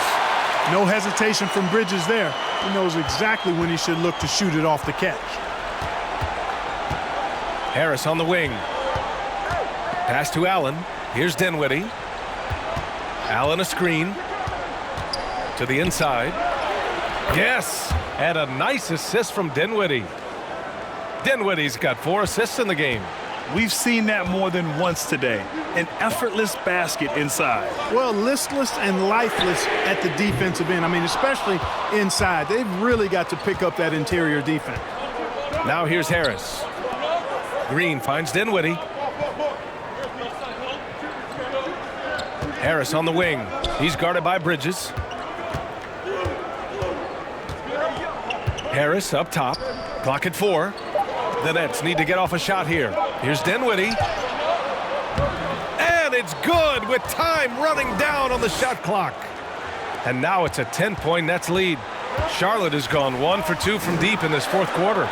No hesitation from Bridges there. He knows exactly when he should look to shoot it off the catch. Harris on the wing. Pass to Allen. Here's Dinwiddie. Allen a screen. To the inside. Yes! And a nice assist from Dinwiddie. Dinwiddie's got 4 assists in the game. We've seen that more than once today. An effortless basket inside. Well, listless and lifeless at the defensive end. I mean, especially inside. They've really got to pick up that interior defense. Now here's Harris. Green finds Dinwiddie. Harris on the wing. He's guarded by Bridges. Harris up top. Clock at 4. The Nets need to get off a shot here. Here's Dinwiddie. And it's good with time running down on the shot clock. And now it's a 10-point Nets lead. Charlotte has gone 1 for 2 from deep in this fourth quarter.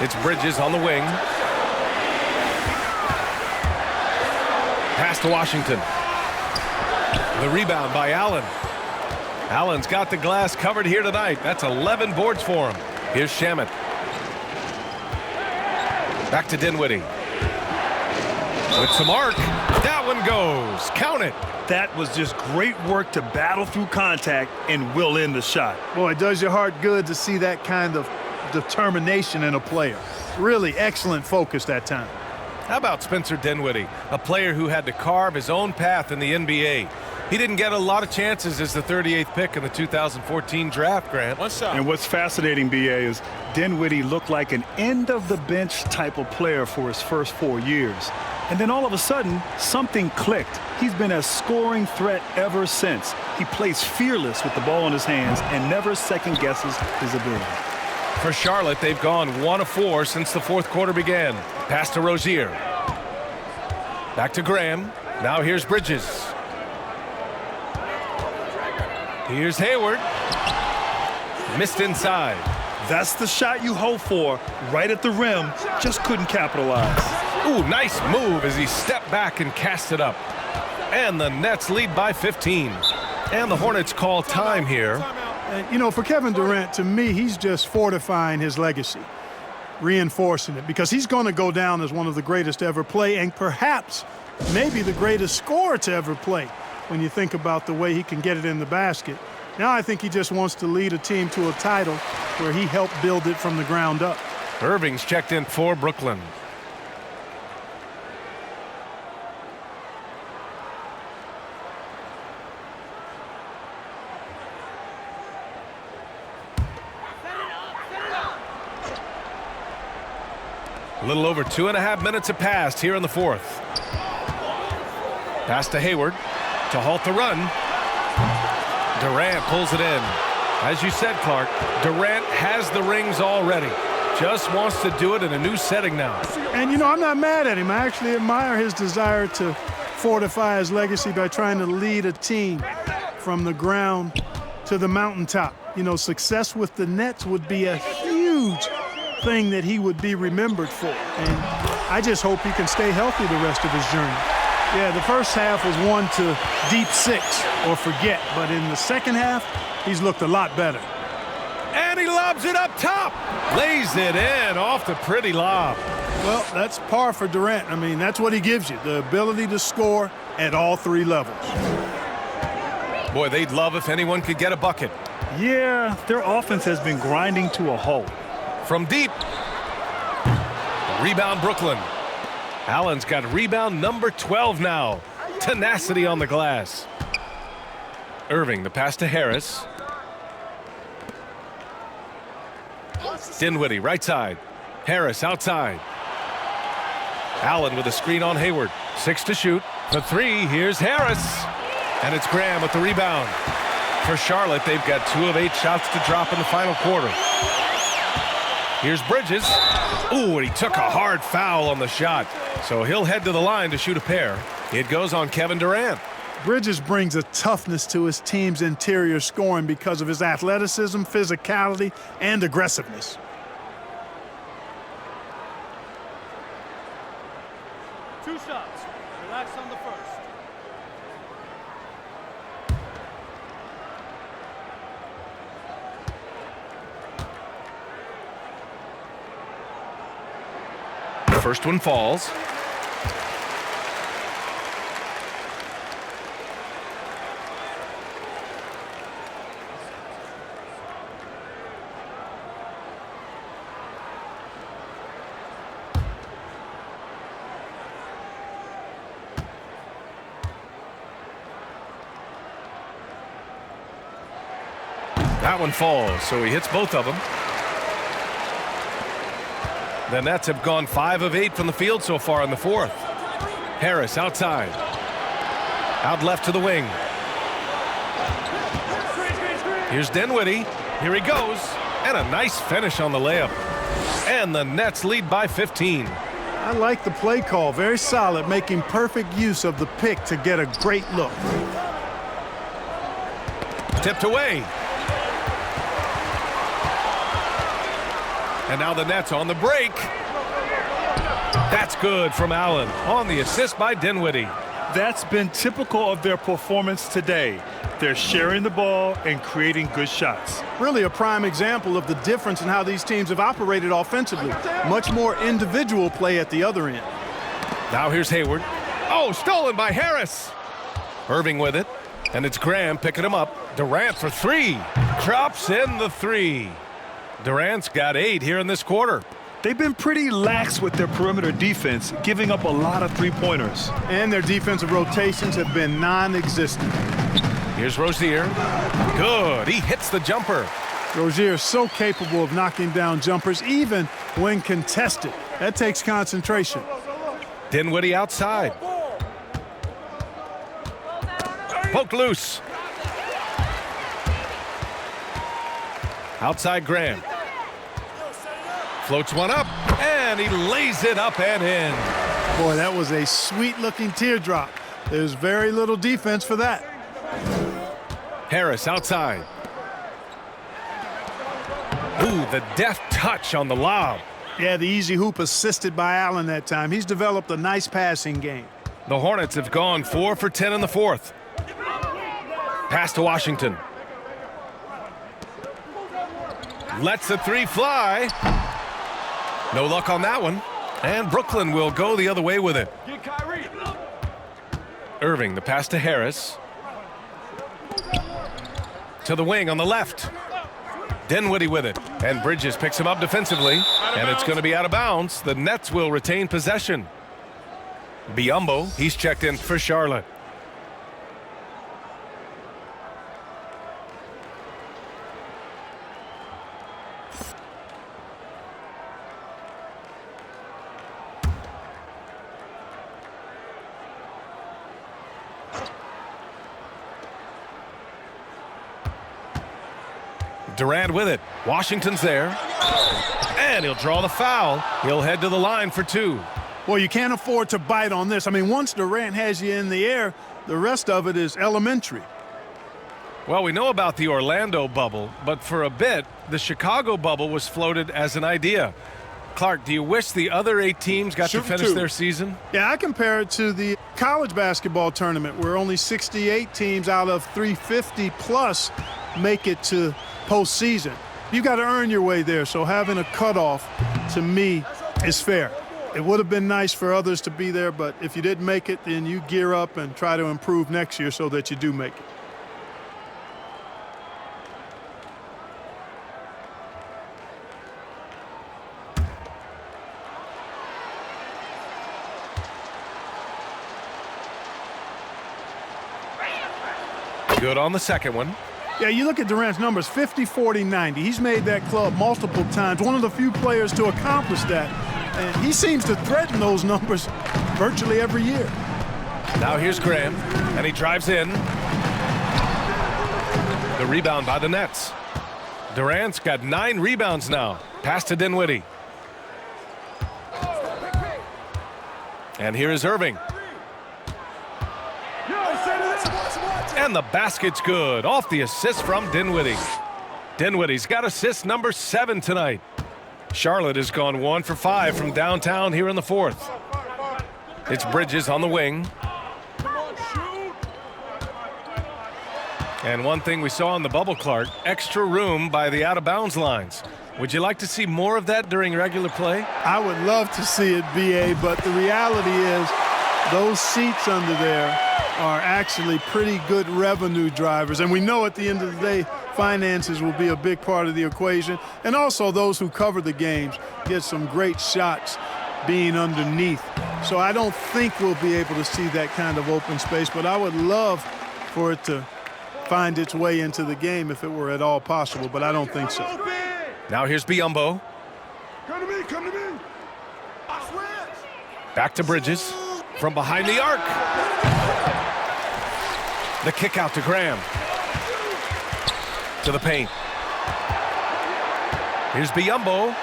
It's Bridges on the wing. Pass to Washington. The rebound by Allen. Allen's got the glass covered here tonight. That's 11 boards for him. Here's Shamet. Back to Dinwiddie. With some arc. That one goes. Count it. That was just great work to battle through contact and will in the shot. Boy, it does your heart good to see that kind of determination in a player. Really excellent focus that time. How about Spencer Dinwiddie, a player who had to carve his own path in the NBA? He didn't get a lot of chances as the 38th pick in the 2014 draft, Grant. One shot. And what's fascinating, B.A., is Dinwiddie looked like an end-of-the-bench type of player for his first 4 years. And then all of a sudden, something clicked. He's been a scoring threat ever since. He plays fearless with the ball in his hands and never second-guesses his ability. For Charlotte, they've gone 1 of 4 since the fourth quarter began. Pass to Rozier. Back to Graham. Now here's Bridges. Here's Hayward. Missed inside. That's the shot you hope for, right at the rim. Just couldn't capitalize. Ooh, nice move as he stepped back and cast it up. And the Nets lead by 15. And the Hornets call time here. And, you know, for Kevin Durant, to me, he's just fortifying his legacy, reinforcing it, because he's going to go down as one of the greatest to ever play and perhaps maybe the greatest scorer to ever play when you think about the way he can get it in the basket. Now I think he just wants to lead a team to a title where he helped build it from the ground up. Irving's checked in for Brooklyn. A little over 2.5 minutes have passed here in the fourth. Pass to Hayward to halt the run. Durant pulls it in. As you said, Clark, Durant has the rings already. Just wants to do it in a new setting now. And, you know, I'm not mad at him. I actually admire his desire to fortify his legacy by trying to lead a team from the ground to the mountaintop. You know, success with the Nets would be a huge thing that he would be remembered for. And I just hope he can stay healthy the rest of his journey. Yeah, the first half was 1 to deep 6 or forget. But in the second half, he's looked a lot better. And he lobs it up top. Lays it in off the pretty lob. Well, that's par for Durant. I mean, that's what he gives you, the ability to score at all three levels. Boy, they'd love if anyone could get a bucket. Yeah, their offense has been grinding to a halt. From deep. Rebound, Brooklyn. Allen's got rebound number 12 now. Tenacity on the glass. Irving, the pass to Harris. Dinwiddie, right side. Harris outside. Allen with a screen on Hayward. 6 to shoot. For 3, here's Harris. And it's Graham with the rebound. For Charlotte, they've got 2 of 8 shots to drop in the final quarter. Here's Bridges. Ooh, and he took a hard foul on the shot. So he'll head to the line to shoot a pair. It goes on Kevin Durant. Bridges brings a toughness to his team's interior scoring because of his athleticism, physicality, and aggressiveness. Two shots. Relax on the first. The first one falls. That one falls, so he hits both of them. The Nets have gone 5 of 8 from the field so far in the fourth. Harris outside. Out left to the wing. Here's Dinwiddie. Here he goes. And a nice finish on the layup. And the Nets lead by 15. I like the play call. Very solid, making perfect use of the pick to get a great look. Tipped away. And now the Nets on the break. That's good from Allen on the assist by Dinwiddie. That's been typical of their performance today. They're sharing the ball and creating good shots. Really a prime example of the difference in how these teams have operated offensively. Much more individual play at the other end. Now here's Hayward. Oh, stolen by Harris. Irving with it. And it's Graham picking him up. Durant for 3. Drops in the 3. Durant's got 8 here in this quarter. They've been pretty lax with their perimeter defense, giving up a lot of three-pointers. And their defensive rotations have been non-existent. Here's Rozier. Good. He hits the jumper. Rozier is so capable of knocking down jumpers, even when contested. That takes concentration. Dinwiddie outside. Poked loose. Outside Graham. Floats one up, and he lays it up and in. Boy, that was a sweet-looking teardrop. There's very little defense for that. Harris outside. Ooh, the deft touch on the lob. Yeah, the easy hoop assisted by Allen that time. He's developed a nice passing game. The Hornets have gone 4 for 10 in the fourth. Pass to Washington. Lets the 3 fly. No luck on that one. And Brooklyn will go the other way with it. Irving, the pass to Harris. To the wing on the left. Dinwiddie with it. And Bridges picks him up defensively. And it's going to be out of bounds. The Nets will retain possession. Biyombo, he's checked in for Charlotte. Durant with it. Washington's there. And he'll draw the foul. He'll head to the line for 2. Well, you can't afford to bite on this. I mean, once Durant has you in the air, the rest of it is elementary. Well, we know about the Orlando bubble, but for a bit, the Chicago bubble was floated as an idea. Clark, do you wish the other 8 teams got to finish their season? Yeah, I compare it to the college basketball tournament where only 68 teams out of 350 plus make it to postseason. You got to earn your way there, so having a cutoff, to me, is fair. It would have been nice for others to be there, but if you didn't make it, then you gear up and try to improve next year so that you do make it. Good on the second one. Yeah, you look at Durant's numbers, 50, 40, 90. He's made that club multiple times, one of the few players to accomplish that. And he seems to threaten those numbers virtually every year. Now here's Graham, and he drives in. The rebound by the Nets. Durant's got 9 rebounds now. Pass to Dinwiddie. And here is Irving. And the basket's good. Off the assist from Dinwiddie. Dinwiddie's got assist number 7 tonight. Charlotte has gone 1 for 5 from downtown here in the fourth. It's Bridges on the wing. And one thing we saw in the bubble, Clark, extra room by the out-of-bounds lines. Would you like to see more of that during regular play? I would love to see it, B.A., but the reality is those seats under there are actually pretty good revenue drivers. And we know at the end of the day, finances will be a big part of the equation. And also those who cover the games get some great shots being underneath. So I don't think we'll be able to see that kind of open space, but I would love for it to find its way into the game if it were at all possible, but I don't think so. Now here's Biyombo. Come to me, come to me. Back to Bridges from behind the arc. The kick out to Graham. To the paint. Here's Biyombo.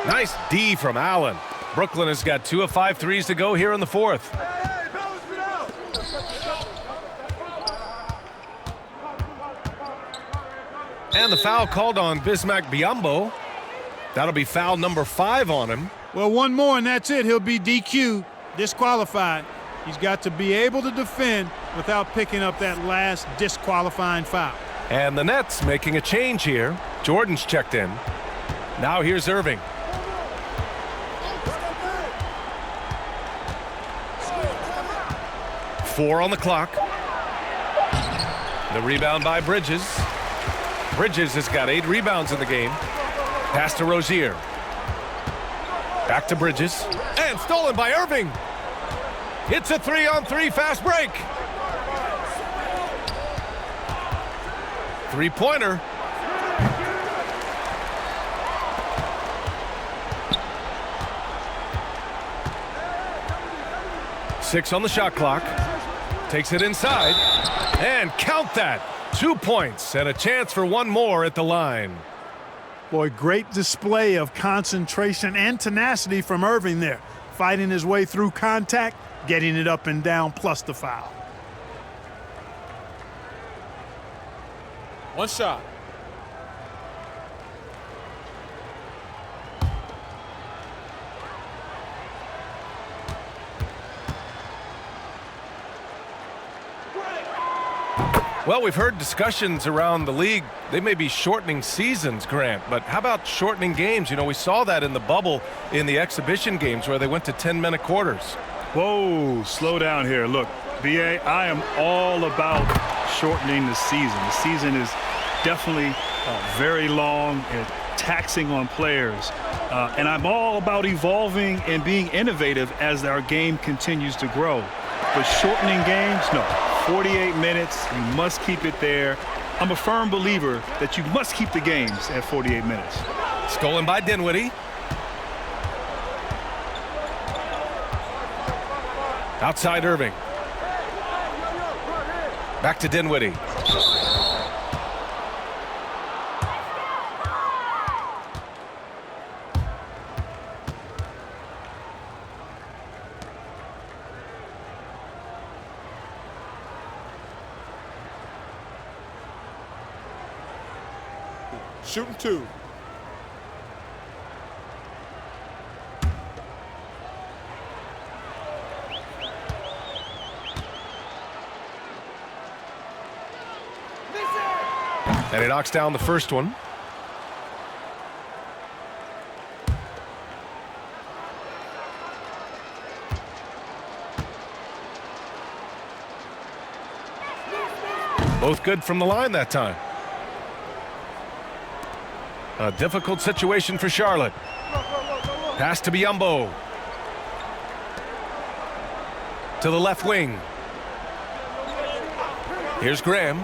Nice D from Allen. Brooklyn has got 2 of 5 threes to go here in the fourth. And the foul called on Bismack Biyombo. That'll be foul number 5 on him. Well, one more and that's it. He'll be DQ'd, disqualified. He's got to be able to defend without picking up that last disqualifying foul. And the Nets making a change here. Jordan's checked in. Now here's Irving. Four on the clock. The rebound by Bridges. Bridges has got 8 rebounds in the game. Pass to Rozier. Back to Bridges. And stolen by Irving. It's a 3-on-3 fast break. 3-pointer. Six on the shot clock. Takes it inside. And count that. 2 points and a chance for one more at the line. Boy, great display of concentration and tenacity from Irving there. Fighting his way through contact, getting it up and down, plus the foul. One shot. Well, we've heard discussions around the league. They may be shortening seasons, Grant, but how about shortening games? You know, we saw that in the bubble in the exhibition games where they went to 10-minute quarters. Whoa, slow down here. Look, B.A., I am all about shortening the season. The season is definitely very long and taxing on players. And I'm all about evolving and being innovative as our game continues to grow. But shortening games, no. 48 minutes, you must keep it there. I'm a firm believer that you must keep the games at 48 minutes. Stolen by Dinwiddie. Outside Irving. Back to Dinwiddie. Shooting 2. And he knocks down the first one. Both good from the line that time. A difficult situation for Charlotte. Pass to Biyombo. To the left wing. Here's Graham.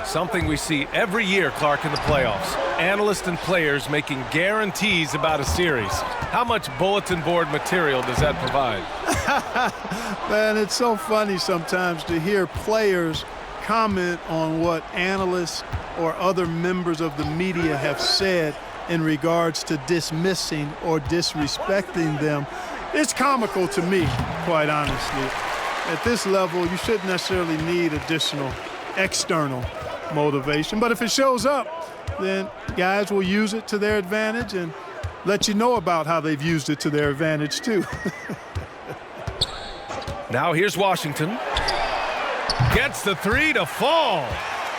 Something we see every year, Clark, in the playoffs. Analysts and players making guarantees about a series. How much bulletin board material does that provide? Man, it's so funny sometimes to hear players comment on what analysts or other members of the media have said in regards to dismissing or disrespecting them. It's comical to me, quite honestly. At this level, you shouldn't necessarily need additional external motivation, but if it shows up, then guys will use it to their advantage and let you know about how they've used it to their advantage too. Now here's Washington. Gets the three to fall.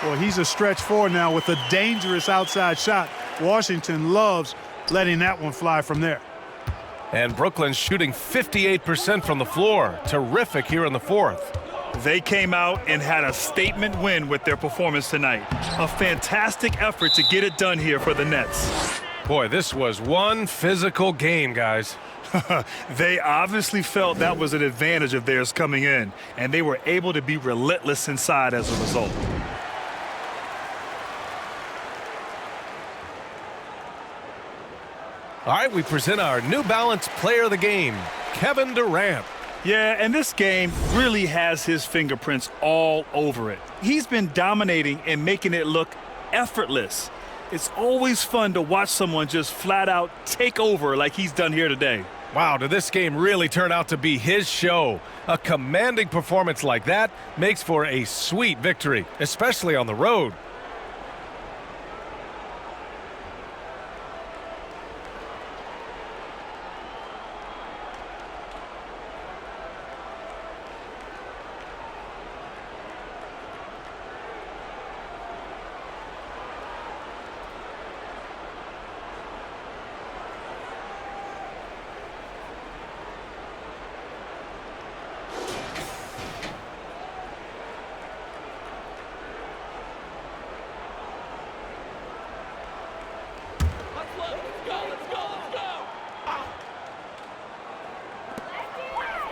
Well, he's a stretch four now with a dangerous outside shot. Washington loves letting that one fly from there. And Brooklyn's shooting 58% from the floor. Terrific here in the fourth. They came out and had a statement win with their performance tonight. A fantastic effort to get it done here for the Nets. Boy, this was one physical game, guys. They obviously felt that was an advantage of theirs coming in, and they were able to be relentless inside as a result. All right, we present our New Balance Player of the Game, Kevin Durant. Yeah, and this game really has his fingerprints all over it. He's been dominating and making it look effortless. It's always fun to watch someone just flat out take over like he's done here today. Wow, did this game really turn out to be his show? A commanding performance like that makes for a sweet victory, especially on the road.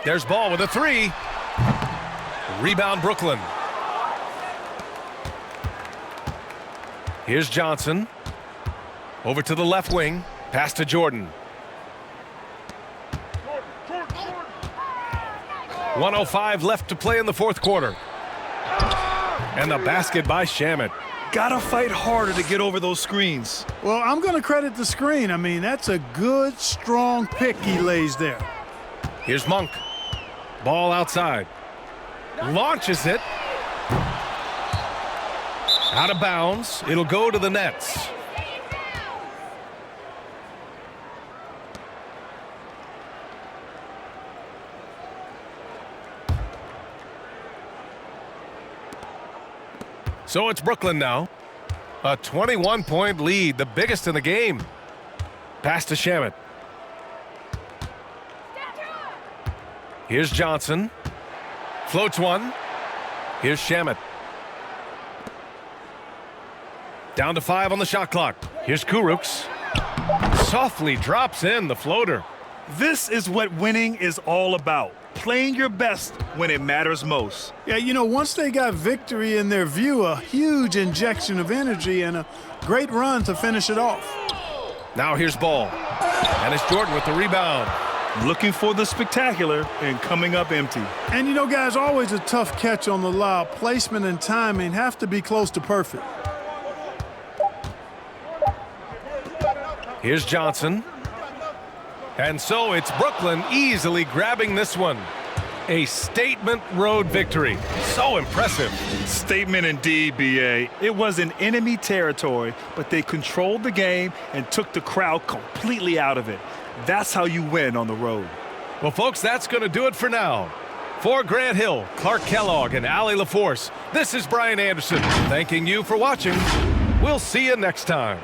There's Ball with a three. Rebound Brooklyn. Here's Johnson. Over to the left wing. Pass to Jordan. 1:05 left to play in the fourth quarter. And the basket by Shamet. Gotta fight harder to get over those screens. Well, I'm going to credit the screen. I mean, that's a good, strong pick he lays there. Here's Monk. Ball outside. Launches it. Out of bounds. It'll go to the Nets. So it's Brooklyn now. A 21-point lead, the biggest in the game. Pass to Shamet. Here's Johnson. Floats one. Here's Shamet. Down to 5 on the shot clock. Here's Kurucs. Softly drops in the floater. This is what winning is all about. Playing your best when it matters most. Yeah, you know, once they got victory in their view, a huge injection of energy and a great run to finish it off. Now here's Ball. And it's Jordan with the rebound. Looking for the spectacular and coming up empty. And you know, guys, always a tough catch on the lob. Placement and timing have to be close to perfect. Here's Johnson. And so it's Brooklyn easily grabbing this one. A statement road victory. So impressive. Statement indeed, B.A. It was in enemy territory, but they controlled the game and took the crowd completely out of it. That's how you win on the road. Well, folks, that's going to do it for now. For Grant Hill, Clark Kellogg, and Allie LaForce, this is Brian Anderson, thanking you for watching. We'll see you next time.